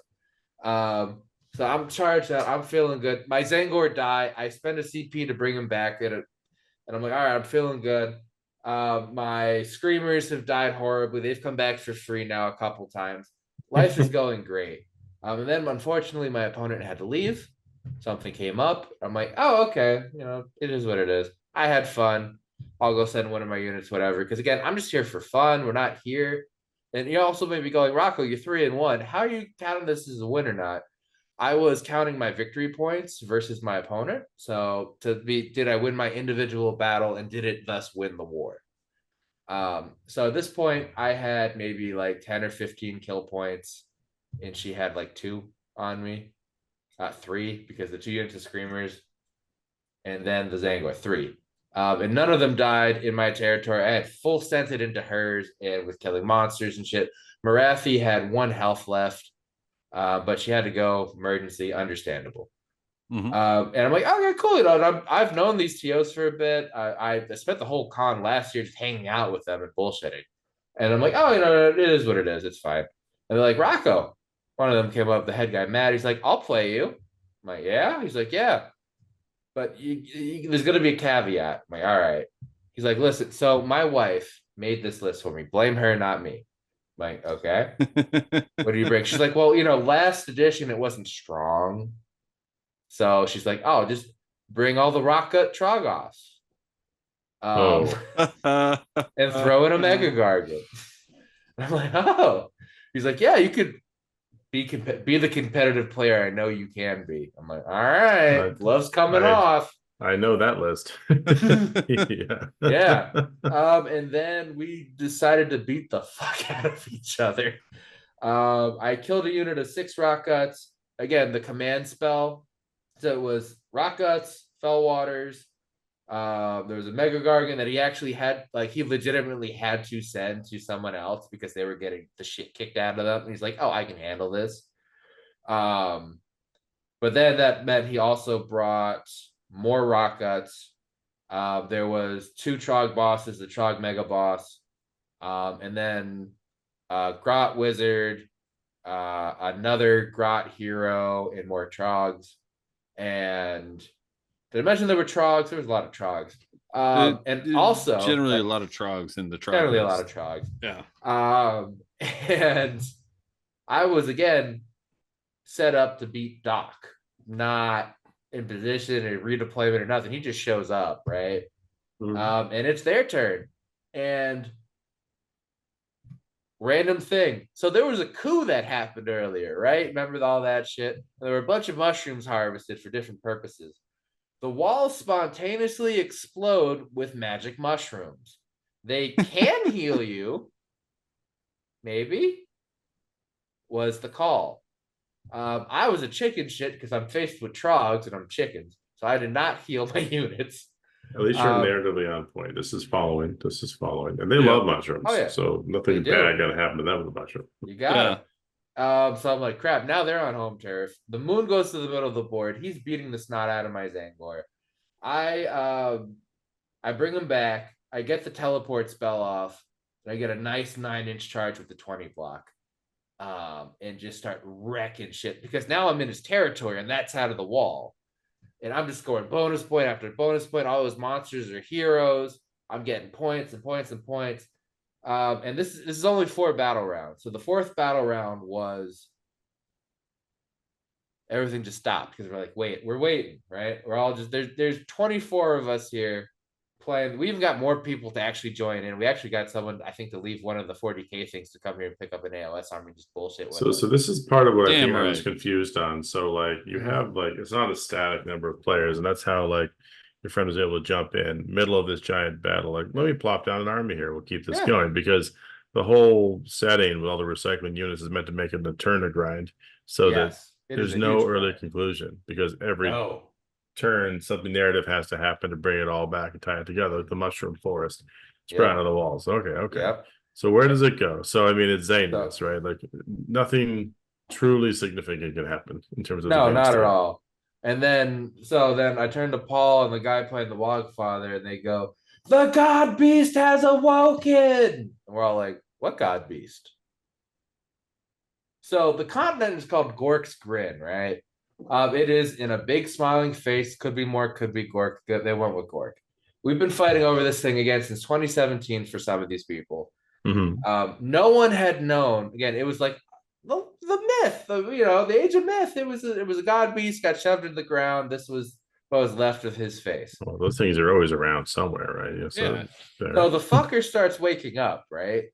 of. So I'm charged out, I'm feeling good. My Zangor die, I spend a CP to bring him back and I'm like, all right, I'm feeling good. My screamers have died horribly. They've come back for free now a couple times. Life is going great. And then unfortunately my opponent had to leave. Something came up. I'm like, oh, okay, it is what it is. I had fun. I'll go send one of my units, whatever. Because again, I'm just here for fun. We're not here. And you also may be going, Rocco, you're 3-1. How are you counting this as a win or not? I was counting my victory points versus my opponent. So did I win my individual battle and did it thus win the war? So at this point, I had maybe like 10 or 15 kill points, and she had like 2 on me. 3, because the 2 units of Screamers, and then the Zangor, 3. And none of them died in my territory. I had full scented into hers and with killing monsters and shit. Marathi had 1 health left, but she had to go emergency, understandable. And I'm like, okay, cool. You know, I've known these TOs for a bit. I spent the whole con last year just hanging out with them and bullshitting. And I'm like, oh, you know, it is what it is. It's fine. And they're like, Rocco. One of them came up, the head guy, Matt. He's like, I'll play you. I'm like, yeah? He's like, yeah. But there's going to be a caveat. I'm like, all right. He's like, listen, so my wife made this list for me. Blame her, not me. I'm like, okay. What do you bring? She's like, well, you know, last edition, it wasn't strong. So she's like, oh, just bring all the Rockgut Trogoths. And throw in a Mega Gargant. I'm like, oh. He's like, yeah, you could be the competitive player I know you can be. I'm like, all right, gloves coming off. I know that list. Yeah. And then we decided to beat the fuck out of each other. I killed a unit of 6 Rockguts. Again, the command spell. So it was Rockguts, Fellwaters. There was a Mega Gargant that he actually had, like, he legitimately had to send to someone else because they were getting the shit kicked out of them. And he's like, oh, I can handle this. But then that meant he also brought more Rockguts. There was 2 Trog bosses, the Trog Mega Boss, and then Grot Wizard, another Grot Hero, and more Trogs. And did I mention there were Trogs? There was a lot of Trogs. And also generally a lot of Trogs in the Trog. Generally a lot of Trogs. Yeah. And I was again set up to beat Doc, not in position or redeployment or nothing. He just shows up, right? And it's their turn. And random thing. So there was a coup that happened earlier, right? Remember all that shit? There were a bunch of mushrooms harvested for different purposes. The walls spontaneously explode with magic mushrooms. They can heal you. Maybe. Was the call. I was a chicken shit because I'm faced with Trogs and I'm chickens. So I did not heal my units. At least you're narratively on point. This is following. And they love mushrooms. Oh, yeah. So nothing bad gonna happen to them with the mushroom. You got it. So I'm like, crap, now they're on home turf. The moon goes to the middle of the board. He's beating the snot out of my Zangor. I bring him back. I get the teleport spell off. And I get a nice 9-inch charge with the 20 block. And just start wrecking shit. Because now I'm in his territory and that's out of the wall. And I'm just scoring bonus point after bonus point. All those monsters are heroes. I'm getting points and points and points. And this is only 4 battle rounds. So the 4th battle round was everything just stopped because we're like, we're waiting, right? We're all just there's 24 of us here playing. We even got more people to actually join in. We actually got someone, I think, to leave one of the 40K things to come here and pick up an AOS army, just bullshit with So this is part of what I think I was confused on. So like you have like it's not a static number of players, and that's how like your friend was able to jump in middle of this giant battle. Like, let me plop down an army here. We'll keep this going because the whole setting with all the recycling units is meant to make it a turn grind, so that there's no early conclusion because every turn something narrative has to happen to bring it all back and tie it together, like the mushroom forest spread out of the walls. Okay. So where does it go? So I mean, it's Xanos, right? Like nothing truly significant can happen in terms of not at all. And then I turn to Paul and the guy playing the Wogfather, and they go, "The God Beast has awoken!" And we're all like, "What God Beast?" So the continent is called Gork's Grin, right? It is in a big smiling face. Could be more, could be Gork. They went with Gork. We've been fighting over this thing again since 2017 for some of these people. No one had known. Again, it was like the myth, the Age of Myth. It was a God Beast got shoved into the ground. This was what was left of his face. Well, those things are always around somewhere, right? So the fucker starts waking up, right?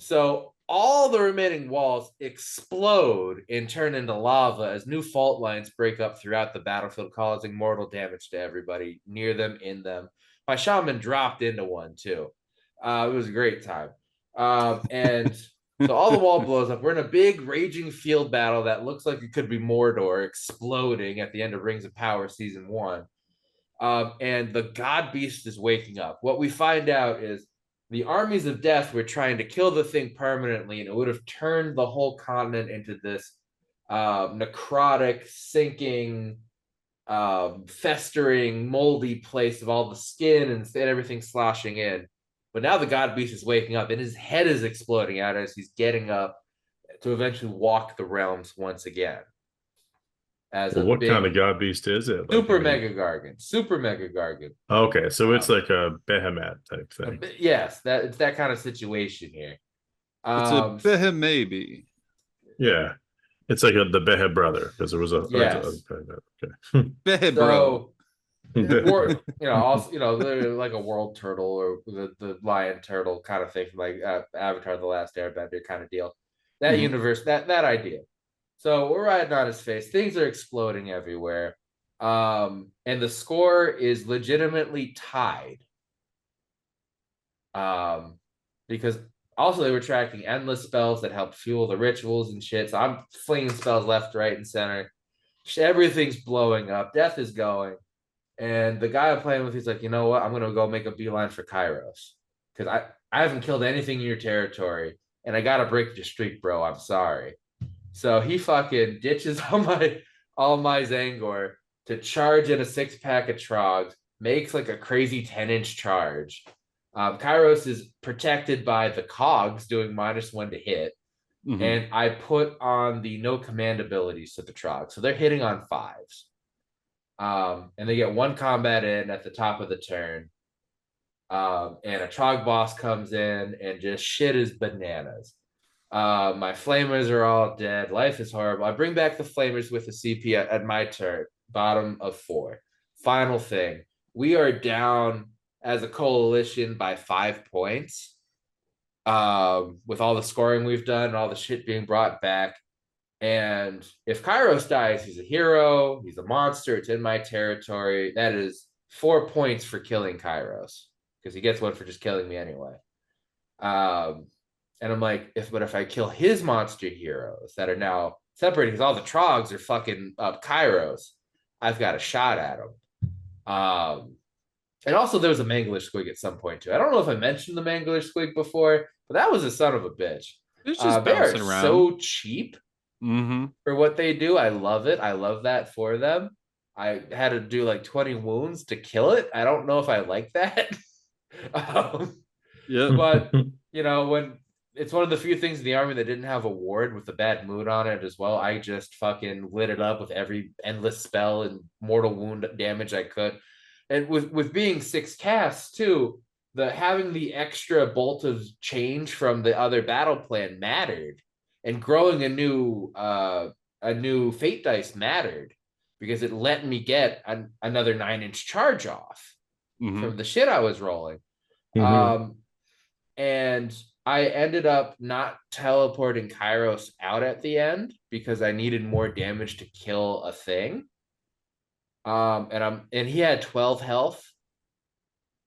So all the remaining walls explode and turn into lava as new fault lines break up throughout the battlefield, causing mortal damage to everybody near them, in them. My shaman dropped into one too. It was a great time. And so all the wall blows up. We're in a big raging field battle that looks like it could be Mordor exploding at the end of Rings of Power Season 1. And the God Beast is waking up. What we find out is the armies of death were trying to kill the thing permanently, and it would have turned the whole continent into this necrotic, sinking, festering, moldy place of all the skin and everything sloshing in. But now the God Beast is waking up, and his head is exploding out as he's getting up to eventually walk the realms once again. As what kind of God Beast is it? Super Mega Gargant. Super Mega Gargant. Okay, so it's like a behemoth type thing. Yes, it's that kind of situation here. It's a behemoth, maybe. Yeah, it's like the Behemoth brother, because there was a okay. Behemoth bro. Also, like a world turtle or the lion turtle kind of thing, from like Avatar: The Last Airbender kind of deal. That universe, that idea. So we're riding on his face. Things are exploding everywhere. And the score is legitimately tied. Because also they were tracking endless spells that help fuel the rituals and shit. So I'm flinging spells left, right, and center. Everything's blowing up. Death is going. And the guy I'm playing with, he's like, you know what? I'm going to go make a beeline for Kairos. Because I haven't killed anything in your territory. And I got to break your streak, bro. I'm sorry. So he fucking ditches all my Zangor to charge in a 6-pack of Trogs, makes like a crazy 10-inch charge. Kairos is protected by the cogs doing -1 to hit. And I put on the no command abilities to the Trogs. So they're hitting on 5s. And they get 1 combat in at the top of the turn. And a Trog boss comes in and just shit is bananas. My flamers are all dead. Life is horrible. I bring back the flamers with the CP at my turn, bottom of 4. Final thing. We are down as a coalition by 5 points. With all the scoring we've done and all the shit being brought back. And if Kairos dies, he's a hero. He's a monster. It's in my territory. That is 4 points for killing Kairos, because he gets 1 for just killing me anyway. And I'm like, if I kill his monster heroes that are now separated, because all the Trogs are fucking up Kairos, I've got a shot at him. And also there was a Mangler Squig at some point too. I don't know if I mentioned the Mangler Squig before, but that was a son of a bitch. It's just bouncing around. So cheap for what they do. I love it. I love that for them. I had to do like 20 wounds to kill it. I don't know if I like that. Yeah, but when it's one of the few things in the army that didn't have a ward with a bad mood on it as well, I just fucking lit it up with every endless spell and mortal wound damage I could. And with being 6 casts too, having the extra bolt of change from the other battle plan mattered, and growing a new fate dice mattered, because it let me get another 9-inch charge off from the shit I was rolling. And I ended up not teleporting Kairos out at the end because I needed more damage to kill a thing. And he had 12 health.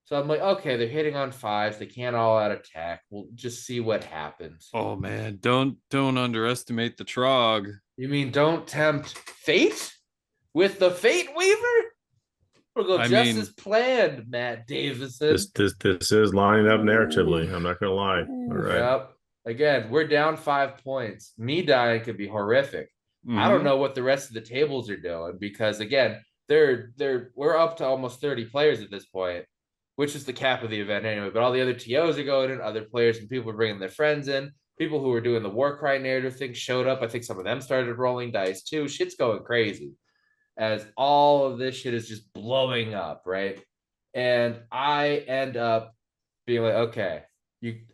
So I'm like, okay, they're hitting on 5s. They can't all out attack. We'll just see what happens. Oh man, don't underestimate the Trog. You mean don't tempt fate with the Fate Weaver? We'll go as planned, Matt Davison. This is lining up narratively. I'm not gonna lie. All right. Yep. Again, we're down 5 points. Me dying could be horrific. I don't know what the rest of the tables are doing, because again, we're up to almost 30 players at this point, which is the cap of the event anyway. But all the other TOs are going in, other players and people are bringing their friends in. People who were doing the Warcry narrative thing showed up. I think some of them started rolling dice too. Shit's going crazy as all of this shit is just blowing up, right? And I end up being like, okay,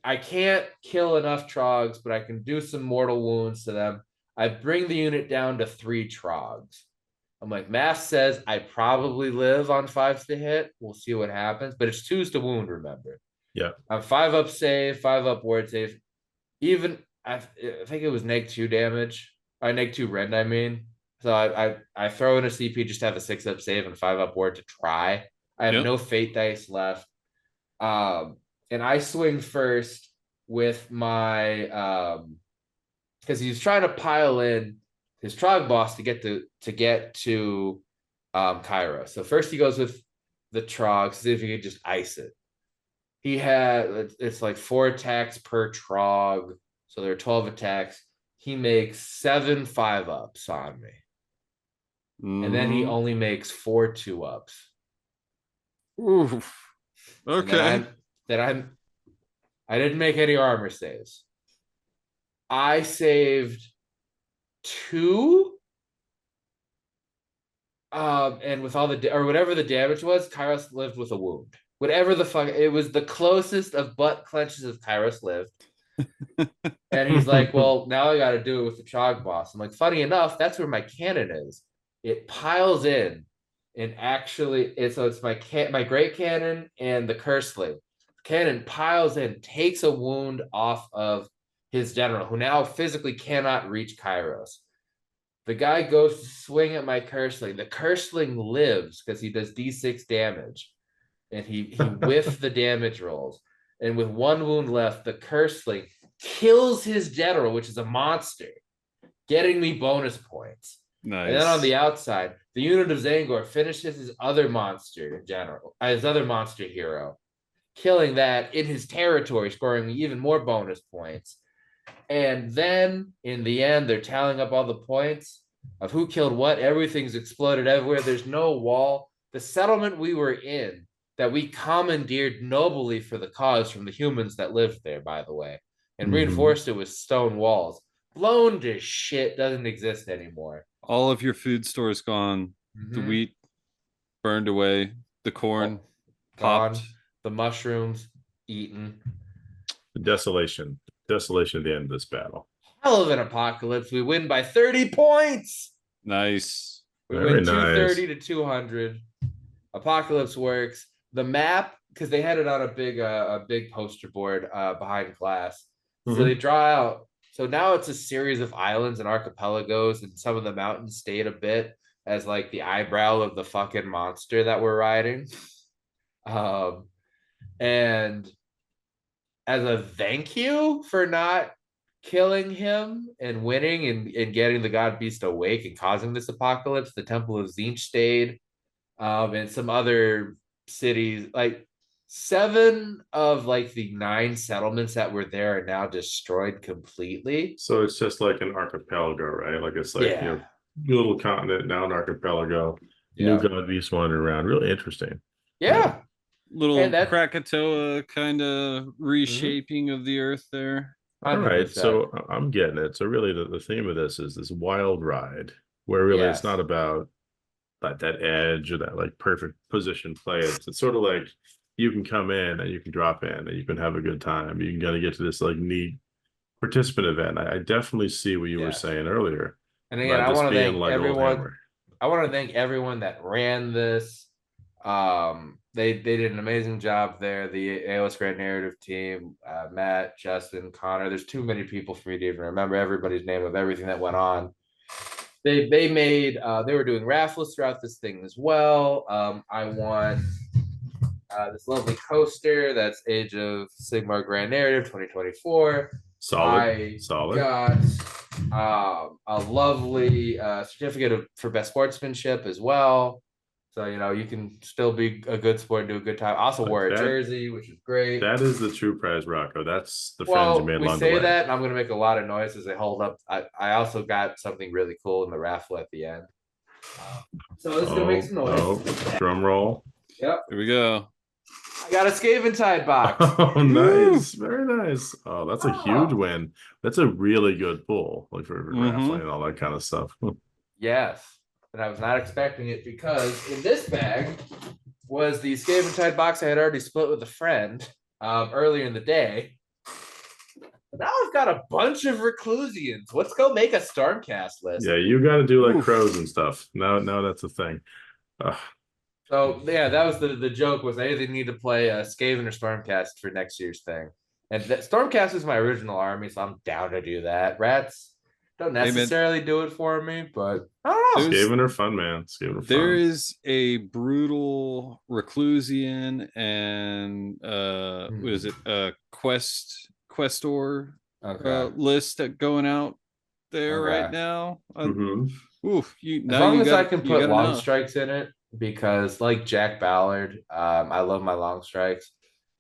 I can't kill enough Trogs, but I can do some mortal wounds to them. I bring the unit down to 3 Trogs. I'm like, math says I probably live on 5s to hit. We'll see what happens, but it's 2s to wound, remember? Yeah. I'm 5 up save, 5 up ward save. even I think it was -2 damage. -2 rend, I mean. So I throw in a CP just to have a 6-up save and 5-up ward to try. I have no fate dice left. And I swing first with my because he's trying to pile in his Trog boss to get to Cairo. So first he goes with the Trog, see if he could just ice it. He had it's like 4 attacks per Trog, so there are 12 attacks. He makes 7 5-ups on me. And then he only makes 4 2-ups. Oof. Okay. I didn't make any armor saves. I saved 2. And with all the or whatever the damage was, Kairos lived with a wound. Whatever the fuck, it was the closest of butt clenches of Kairos lived. And he's like, well, now I got to do it with the Trog boss. I'm like, funny enough, that's where my cannon is. It piles in, and actually, it's my great cannon and the Curseling. Cannon piles in, takes a wound off of his general, who now physically cannot reach Kairos. The guy goes to swing at my Curseling. The Curseling lives because he does D6 damage, and he whiffed the damage rolls. And with 1 wound left, the Curseling kills his general, which is a monster, getting me bonus points. Nice. And then on the outside, the unit of Zangor finishes his other monster general, his other monster hero, killing that in his territory, scoring me even more bonus points. And then in the end, they're tallying up all the points of who killed what. Everything's exploded everywhere. There's no wall. The settlement we were in, that we commandeered nobly for the cause from the humans that lived there, by the way, and reinforced it with stone walls, blown to shit, doesn't exist anymore. All of your food stores gone. The wheat burned away. The corn popped. Gone. The mushrooms eaten. The desolation at the end of this battle. Hell of an apocalypse. We win by 30 points. Nice. We win 230 to 200. Apocalypse works. The map, because they had it on a big poster board behind glass. So they draw out. So now it's a series of islands and archipelagos, and some of the mountains stayed a bit as like the eyebrow of the fucking monster that we're riding. And as a thank you for not killing him and winning and getting the god beast awake and causing this apocalypse, the Temple of Zinch stayed, and some other cities, like 7 of like the 9 settlements that were there are now destroyed completely. So it's just like an archipelago, right? Like it's like little continent, now an archipelago. New god beast wandering around. Really interesting. Little Krakatoa kind of reshaping of the earth there. 100%. All right, so I'm getting it. So really the theme of this is this wild ride where really it's not about that edge or that like perfect position play. It's sort of like you can come in and you can drop in and you can have a good time. You can kind of get to this like neat participant event. I definitely see what you were saying earlier. And again, I want to thank everyone. I want to thank everyone that ran this. They did an amazing job there. The AoS Grand Narrative team, Matt, Justin, Connor. There's too many people for me to even remember everybody's name of everything that went on. They were doing raffles throughout this thing as well. I won this lovely coaster that's Age of Sigmar Grand Narrative 2024. Solid. I got a lovely certificate for best sportsmanship as well. So, you can still be a good sport and do a good time. Also wore a jersey, which is great. That is the true prize, Rocco. That's the friends you made along the way. We say that, and I'm going to make a lot of noise as they hold up. I also got something really cool in the raffle at the end. So this is going to make some noise. Drum roll. Yep. Here we go. I got a Scaventide box. Oh, nice. Very nice. Oh, that's a huge win. That's a really good pull, like for raffling and all that kind of stuff. Yes. And I was not expecting it because in this bag was the Scaventide box I had already split with a friend earlier in the day. Now I've got a bunch of Reclusians. Let's go make a Stormcast list. Yeah, you got to do like crows and stuff. Now that's a thing. So yeah, that was the joke was I either need to play a Skaven or Stormcast for next year's thing. And Stormcast is my original army, so I'm down to do that. Rats don't necessarily do it for me, but I don't know. Skaven are fun, man. Skaven are fun. There is a brutal Reclusian and what is it? Questor list going out there right now. Oof, as long as I can put long strikes in it, because like Jack Ballard, I love my long strikes.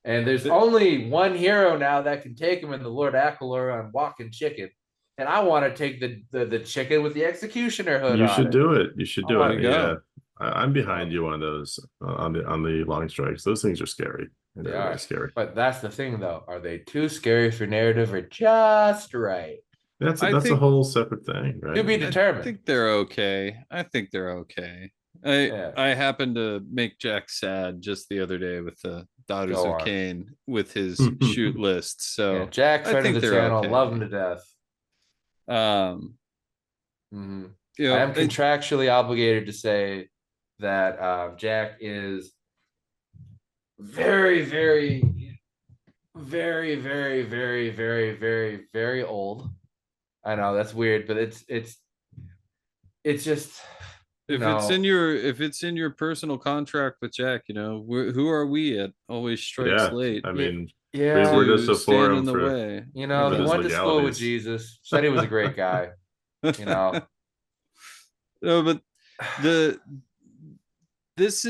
And there's only one hero now that can take him in the Lord Akalor on Walking Chicken. And I want to take the chicken with the Executioner hood on. You should do it. You should do it. Yeah. I'm behind you on those, on the long strikes. Those things are scary. They are scary. But that's the thing, though. Are they too scary for narrative or just right? That's a whole separate thing, right? To be determined. I think they're okay. I happened to make Jack sad just the other day with the Daughters of Cain with his shoot list. So Jack, friend of the channel, love him to death. I am contractually obligated to say that Jack is very, very, very, very, very, very, very, very old. I know that's weird, but it's just if it's in your personal contract with Jack, who are we at Always Strikes Late? I mean, we're just a forum in the way. He went to school with Jesus, said he was a great guy. No, but this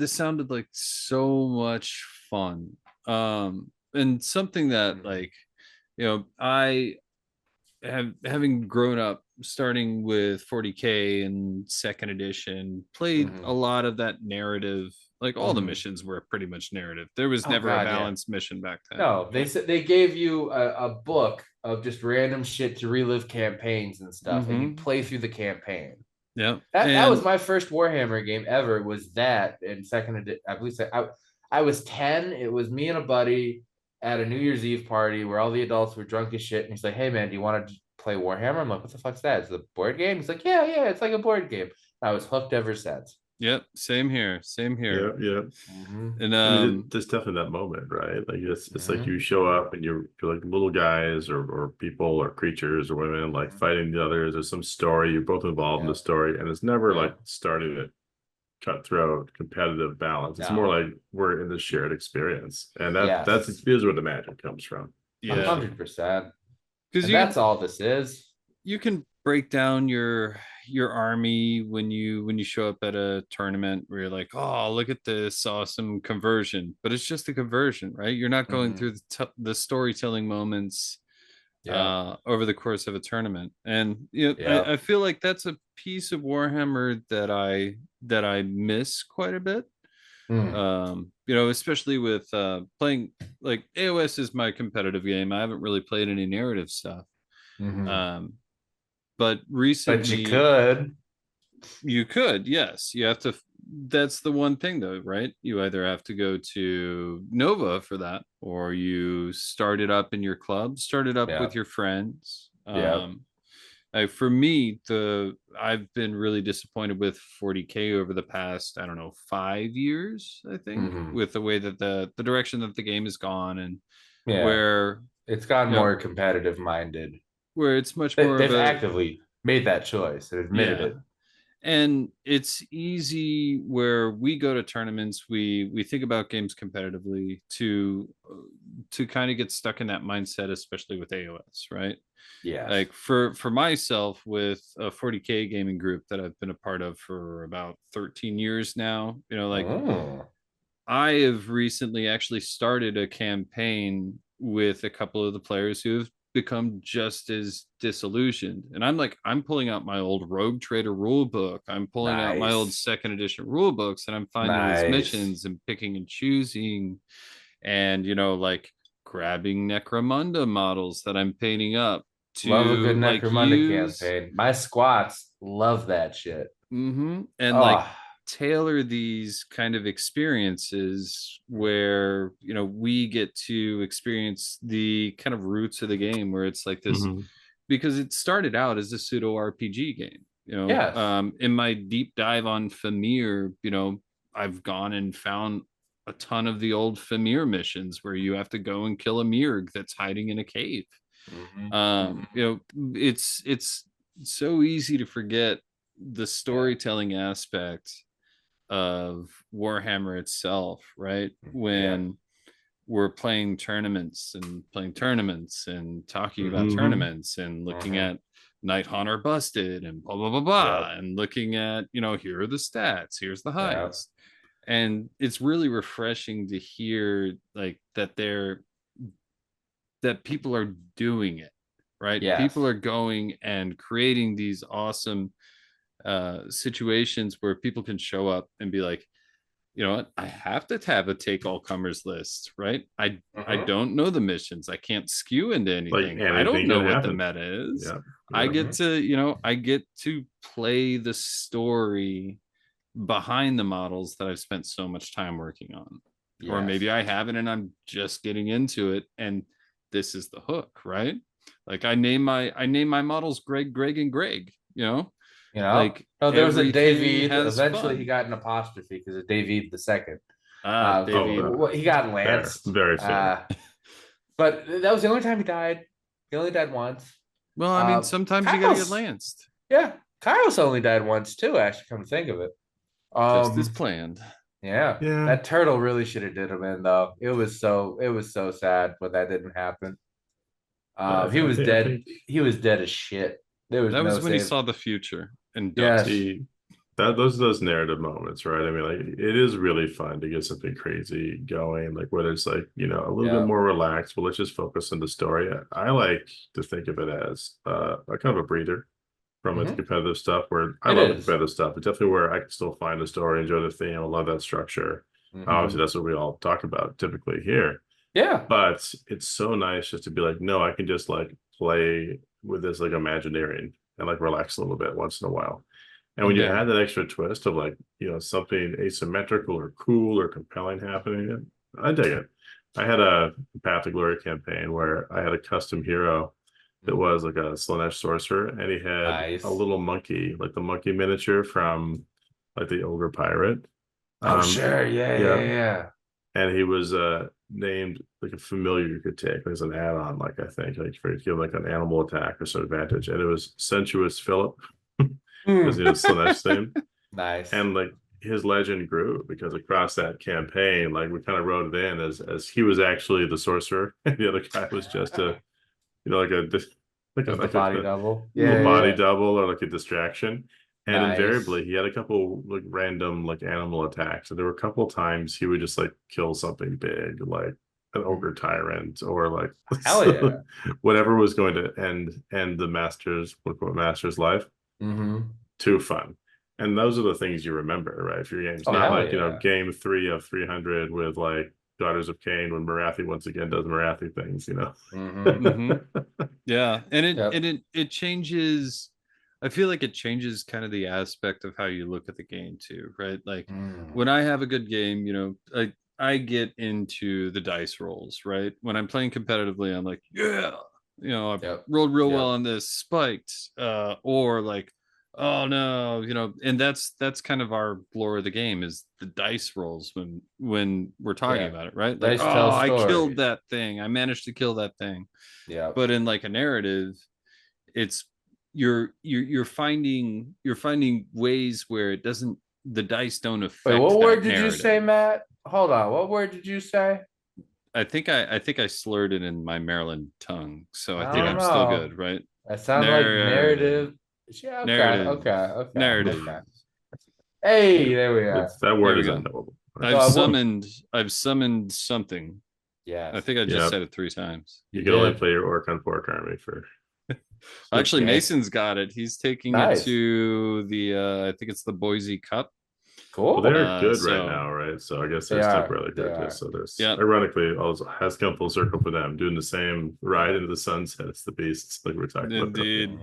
sounded like so much fun, and something that I having grown up starting with 40K and second edition, played a lot of that narrative. Like all the missions were pretty much narrative. There was never a balanced mission back then. No, they said they gave you a book of just random shit to relive campaigns and stuff, and you play through the campaign. Yeah, that was my first Warhammer game ever. Was that in second edition? I believe I was 10. It was me and a buddy at a New Year's Eve party where all the adults were drunk as shit, and he's like, "Hey man, do you want to play Warhammer?" I'm like, "What the fuck's that? Is it a board game?" He's like, "Yeah, it's like a board game." I was hooked ever since. Yep, same here. Yeah. And there's definitely that moment, right? Like it's like you show up and you're like little guys or people or creatures or women like fighting the others. There's some story, you're both involved in the story, and it's never like starting to cutthroat competitive balance. It's more like we're in the shared experience, and that's where the magic comes from. 100%. Because that's all this is. You can break down your army when you show up at a tournament where you're like, oh, look at this awesome conversion, but it's just a conversion, right? You're not going through the storytelling moments over the course of a tournament. And I feel like that's a piece of Warhammer that I miss quite a bit. Especially with playing, like, AOS is my competitive game. I haven't really played any narrative stuff. But recently, you could, yes. You have to. That's the one thing, though, right? You either have to go to Nova for that, or you start it up in your club, start it up with your friends. For me, I've been really disappointed with 40K over the past, I don't know, 5 years, I think, with the way that the direction that the game has gone, and where it's gotten more competitive minded. Where it's much more they've actively made that choice and admitted it. And it's easy where we go to tournaments, we think about games competitively to kind of get stuck in that mindset, especially with AOS, right? Yeah. Like for myself, with a 40K gaming group that I've been a part of for about 13 years now, I have recently actually started a campaign with a couple of the players who have become just as disillusioned, and I'm pulling out my old Rogue Trader rule book, I'm pulling out my old second edition rule books, and I'm finding these missions and picking and choosing, and like grabbing Necromunda models that I'm painting up to love a good Necromunda campaign. My squats love that shit. And tailor these kind of experiences where we get to experience the kind of roots of the game, where it's like this, because it started out as a pseudo RPG game. In my deep dive on Famir, I've gone and found a ton of the old Famir missions where you have to go and kill a Mirg that's hiding in a cave. You know, it's so easy to forget the storytelling aspect of Warhammer itself, right? When we're playing tournaments and talking about tournaments and looking at Night Haunter Busted and blah blah blah blah and looking at, you know, here are the stats, here's the highest. And it's really refreshing to hear like that people are doing it, right? People are going and creating these awesome situations where people can show up and be like, you know what, I have to have a take all comers list, right? I don't know the missions, I can't skew into anything, like, I don't know what the meta is. I get to, you know, I get to play the story behind the models that I've spent so much time working on. Or maybe I haven't and I'm just getting into it, and this is the hook, right? Like I name my models Greg, and Greg, you know, like there was a David. Eventually, he got an apostrophe because of David the second. David. He got lanced. Very fair. But that was the only time he died. He only died once. Well, I mean, sometimes you gotta get lanced. Yeah, Kairos only died once too. Actually, come to think of it, just as planned. Yeah, that turtle really should have did him in though. It was so sad when that didn't happen. He was dead. He was dead as shit. That was when he saw the future and those are those narrative moments, right? I mean, like it is really fun to get something crazy going, like whether it's like, you know, a little bit more relaxed, but let's just focus on the story. I like to think of it as a kind of a breather from the competitive stuff, where I love the competitive stuff, but definitely where I can still find a story, enjoy the theme. I love that structure. Obviously, that's what we all talk about typically here. Yeah. But it's so nice just to be like, no, I can just like play with this like Imaginarian and like relax a little bit once in a while. And when you add that extra twist of like, you know, something asymmetrical or cool or compelling happening, I dig it. I had a Path of Glory campaign where I had a custom hero that was like a Slanesh sorcerer, and he had a little monkey, like the monkey miniature from like the Ogre Pirate. Oh, sure. Yeah. And he was named like a familiar you could take as an add-on, like I think, like for give like an animal attack or some advantage. And it was Sensuous Philip, because he was Slanesh name. Nice. And like his legend grew because across that campaign, like we kind of wrote it in as he was actually the sorcerer, and the other guy was just a, you know, like a body double, body double, or like a distraction. And invariably he had a couple like random like animal attacks. So there were a couple times he would just like kill something big, like an ogre tyrant, or like whatever was going to end the master's life. Too fun. And those are the things you remember, right? If your game's not like, you know, game 3 of 300 with like Daughters of Cain, when Marathi once again does Marathi things, you know. Yeah, and it changes. I feel like it changes kind of the aspect of how you look at the game too, right? Like when I have a good game, you know, I get into the dice rolls, right? When I'm playing competitively, I'm like, yeah, you know, I rolled real well on this, spiked, or like, oh no, you know, and that's kind of our lore of the game, is the dice rolls when we're talking about it, right? Like, oh, I killed that thing, I managed to kill that thing. Yeah. But in like a narrative, it's you're finding ways where it doesn't, the dice don't affect. Wait, what word did you say, Matt? Hold on, what word did you say? I think I slurred it in my Maryland tongue, so I think I'm still good, right? That sounds like narrative. Yeah, okay. Narrative. Okay. Hey, there we are. That word is unknowable. I've summoned something. Yeah, I think I just said it 3 times. You can only play your Orc on Pork Army for. Actually, Mason's got it. He's taking it to the I think it's the Boise Cup. Cool. Well, they're good right now, right? So I guess they're still really good. So there's ironically also has come full circle for them, doing the same ride into the sunset as the Beasts, like we're talking about. Indeed.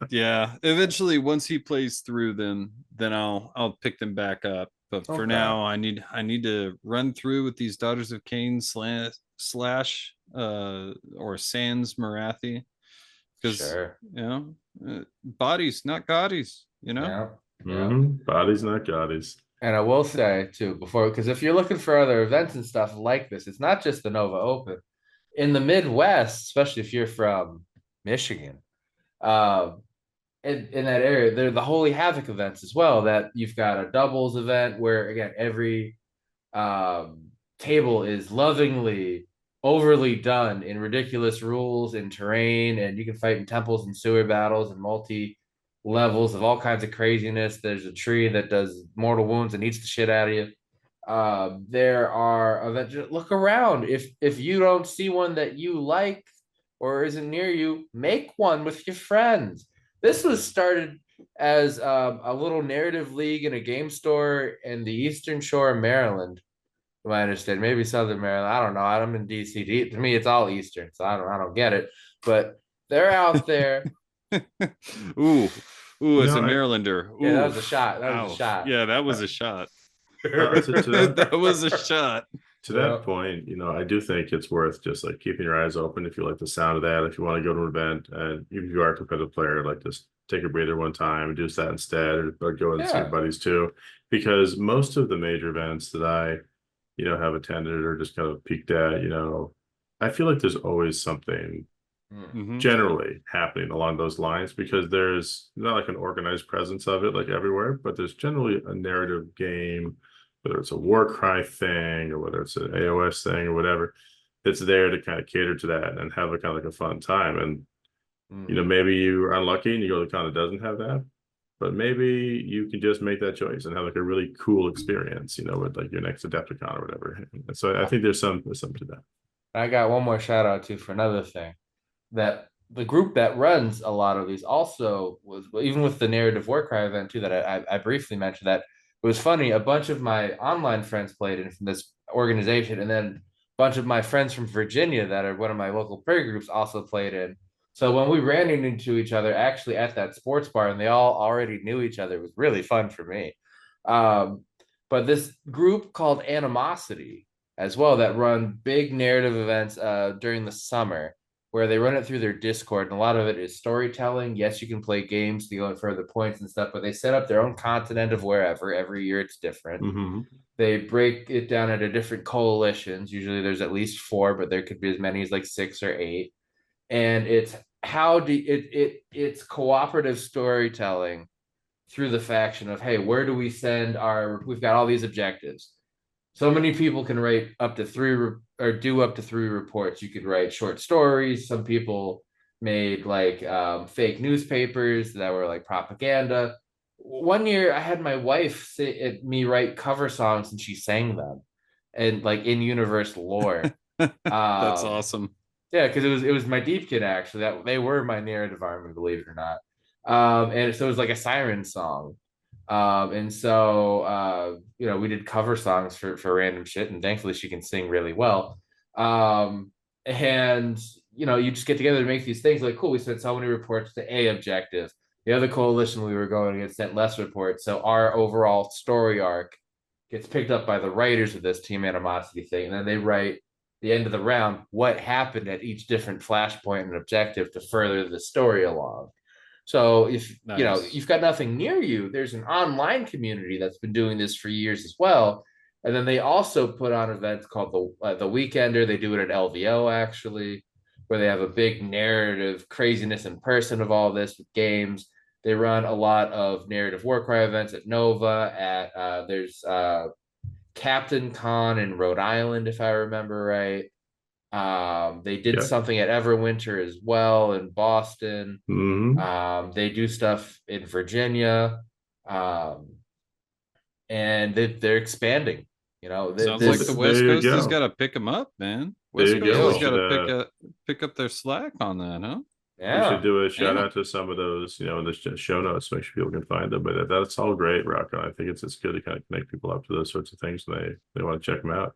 Yeah. Eventually, once he plays through them, then I'll pick them back up. But for now, I need to run through with these Daughters of Cain slash or Sans Marathi. Because you know, bodies, not goddies, you know. Bodies, not goddies. And I will say too, because if you're looking for other events and stuff like this, it's not just the Nova Open. In the Midwest, especially if you're from Michigan, um, in that area, they're the Holy Havoc events as well. That you've got a doubles event where again every um, table is lovingly overly done in ridiculous rules and terrain, and you can fight in temples and sewer battles and multi levels of all kinds of craziness. There's a tree that does mortal wounds and eats the shit out of you. There are events. Look around. If you don't see one that you like or isn't near you, make one with your friends. This was started as a little narrative league in a game store in the Eastern Shore of Maryland. From I understand, maybe Southern Maryland. I don't know. I'm in DC. To me, it's all Eastern, so I don't get it. But they're out there. Ooh, as a Marylander. Ooh. Yeah, that was a shot. That was a shot. Yeah, that was a shot. That was a shot. To that point, I do think it's worth just like keeping your eyes open if you like the sound of that. If you want to go to an event, and even if you are a competitive player, like just take a breather one time and do that instead, or go and see your buddies too. Because most of the major events that I, have attended or just kind of peeked at, I feel like there's always something generally happening along those lines, because there's not like an organized presence of it like everywhere, but there's generally a narrative game, whether it's a war cry thing or whether it's an AOS thing or whatever, that's there to kind of cater to that and have a kind of like a fun time. And maybe you're unlucky and you go to the con that doesn't have that, but maybe you can just make that choice and have like a really cool experience, with like your next Adepticon or whatever. And so I think there's something to that. I got one more shout out too for another thing, that the group that runs a lot of these also was, even with the narrative Warcry event too, that I briefly mentioned, that it was funny. A bunch of my online friends played in from this organization, and then a bunch of my friends from Virginia that are one of my local prayer groups also played in. So when we ran into each other actually at that sports bar, and they all already knew each other, it was really fun for me. But this group called Animosity as well, that run big narrative events during the summer, where they run it through their Discord, and a lot of it is storytelling. Yes, you can play games to go in further points and stuff, but they set up their own continent of wherever. Every year it's different. They break it down into different coalitions. Usually there's at least 4, but there could be as many as like 6 or 8. And it's it's cooperative storytelling through the faction of, hey, where do we send we've got all these objectives. So many people can write up to 3 or do up to 3 reports. You could write short stories. Some people made like fake newspapers that were like propaganda. One year I had my wife me write cover songs, and she sang them and like in universe lore. That's awesome. Yeah, because it was my Deepkin actually. That they were my narrative army, believe it or not. And so it was like a siren song. And so we did cover songs for random shit, and thankfully she can sing really well. And you just get together to make these things like, cool, we sent so many reports to A objective. The other coalition we were going against sent less reports. So our overall story arc gets picked up by the writers of this Team Animosity thing. And then they write the end of the round what happened at each different flashpoint and objective to further the story along. So if you've got nothing near you, there's an online community that's been doing this for years as well. And then they also put on events called the Weekender. They do it at LVO actually, where they have a big narrative craziness in person of all this with games. They run a lot of narrative Warcry events at Nova. There's Captain Con in Rhode Island, if I remember right. They did something at Everwinter as well in Boston. They do stuff in Virginia, and they're expanding. Sounds like the West Coast has got to pick them up, man. West Coast has got to pick up their slack on that, huh? Yeah. We should do a shout out to some of those, in the show notes, make sure people can find them. But that's all great, Rocco. I think it's good to kind of connect people up to those sorts of things when they want to check them out.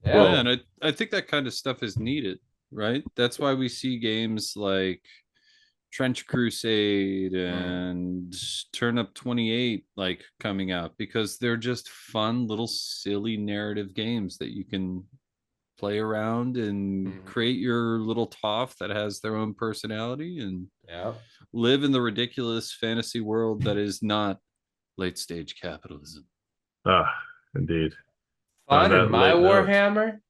Yeah, and I think that kind of stuff is needed, right? That's why we see games like Trench Crusade and Turnip 28 like coming out, because they're just fun little silly narrative games that you can play around and create your little TOF that has their own personality and live in the ridiculous fantasy world that is not late stage capitalism. Ah, indeed. Fun in my Warhammer.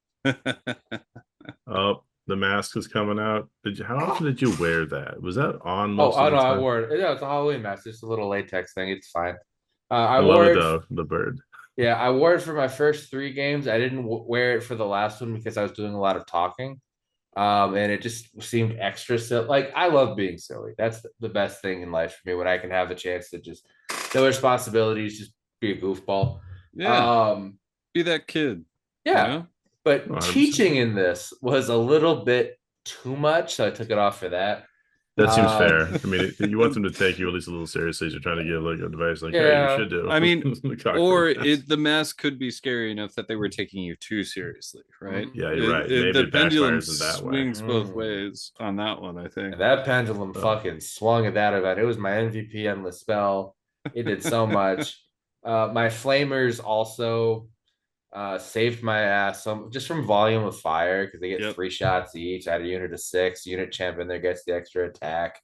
Oh, the mask is coming out. How often did you wear that? Was that on most of the time? I wore it. Yeah, it's a Halloween mask, just a little latex thing. It's fine. I wore it though, the bird. Yeah, I wore it for my first 3 games. I didn't wear it for the last one because I was doing a lot of talking. And it just seemed extra silly. Like, I love being silly. That's the best thing in life for me, when I can have the chance to just no responsibilities, just be a goofball. Yeah. Be that kid. Yeah. You know? But 100%. Teaching in this was a little bit too much, so I took it off for that. That seems fair. I mean, you want them to take you at least a little seriously as you're trying to give like advice, like, hey, you should do. I mean, or the mask could be scary enough that they were taking you too seriously, right? Yeah, you're right. Maybe the pendulum swings both ways on that one, I think. And that pendulum fucking swung at that event. It was my MVP endless spell. It did so much. My flamers also saved my ass just from volume of fire, because they get 3 shots each. I had a unit of 6. Unit champion there gets the extra attack.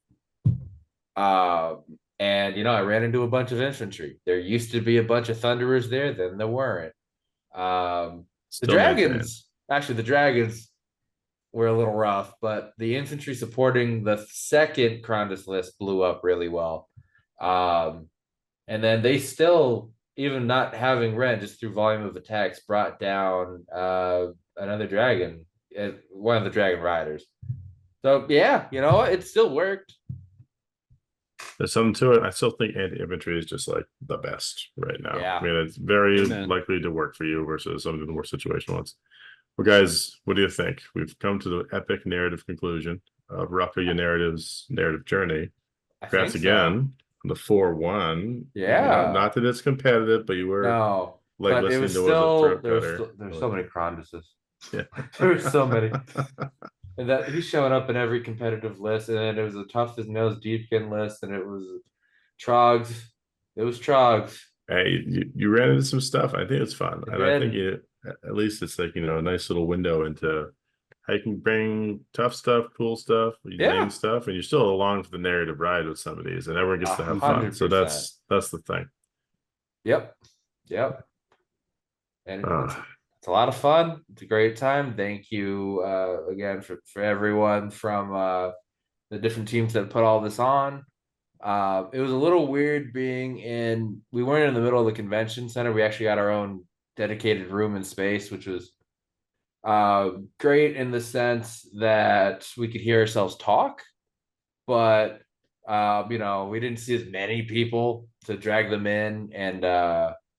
And I ran into a bunch of infantry. There used to be a bunch of thunderers there, then there weren't. The dragons were a little rough, but the infantry supporting the second Krondus list blew up really well. And then they still, even not having Ren, just through volume of attacks, brought down another dragon, one of the dragon riders. So yeah, it still worked. There's something to it. I still think anti-infantry is just like the best right now. Yeah. I mean, it's very likely to work for you versus some of the more situational ones. Well, guys, what do you think? We've come to the epic narrative conclusion of Rocco Ya Narrative's narrative journey. Congrats again. The 4-1. Yeah. Not that it's competitive, but you were like listening to still, there's so many Kronduses. Yeah. There's so many. And that he's showing up in every competitive list, and it was a tough as nails Deepkin list, and it was Trogs. It was Trogs. Hey, you ran into some stuff. I think it's fun. And I think at least it's like, a nice little window into how you can bring tough stuff, cool stuff, name stuff, and you're still along for the narrative ride with some of these, and everyone gets to have 100%. Fun. So that's the thing. Yep. And it's a lot of fun. It's a great time. Thank you again for everyone from the different teams that put all this on. It was a little weird we weren't in the middle of the convention center. We actually got our own dedicated room and space, which was great in the sense that we could hear ourselves talk, but we didn't see as many people to drag them in and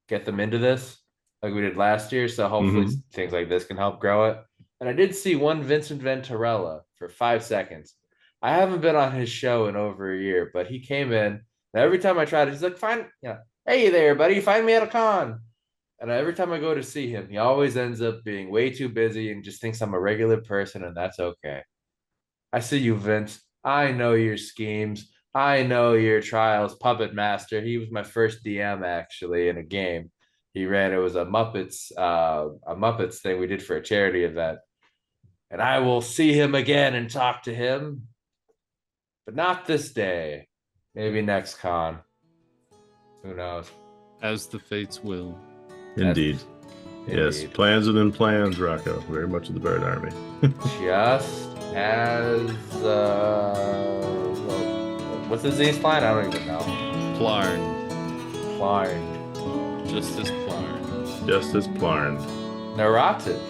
get them into this like we did last year. So hopefully things like this can help grow it. And I did see one Vincent Venturella for 5 seconds. I haven't been on his show in over a year, but he came in, and every time I tried it, he's like, hey there, buddy, find me at a con. And every time I go to see him, he always ends up being way too busy and just thinks I'm a regular person, and that's okay. I see you, Vince. I know your schemes. I know your trials, puppet master. He was my first DM actually in a game. He ran, it was a Muppets thing we did for a charity event. And I will see him again and talk to him, but not this day. Maybe next con. Who knows? As the fates will. Indeed. Yes, plans within plans, Rocco. Very much of the Bird Army. Just as what's the Z's line? I don't even know. Plarn. Just as Plarn. Just as Plarn. Narrative.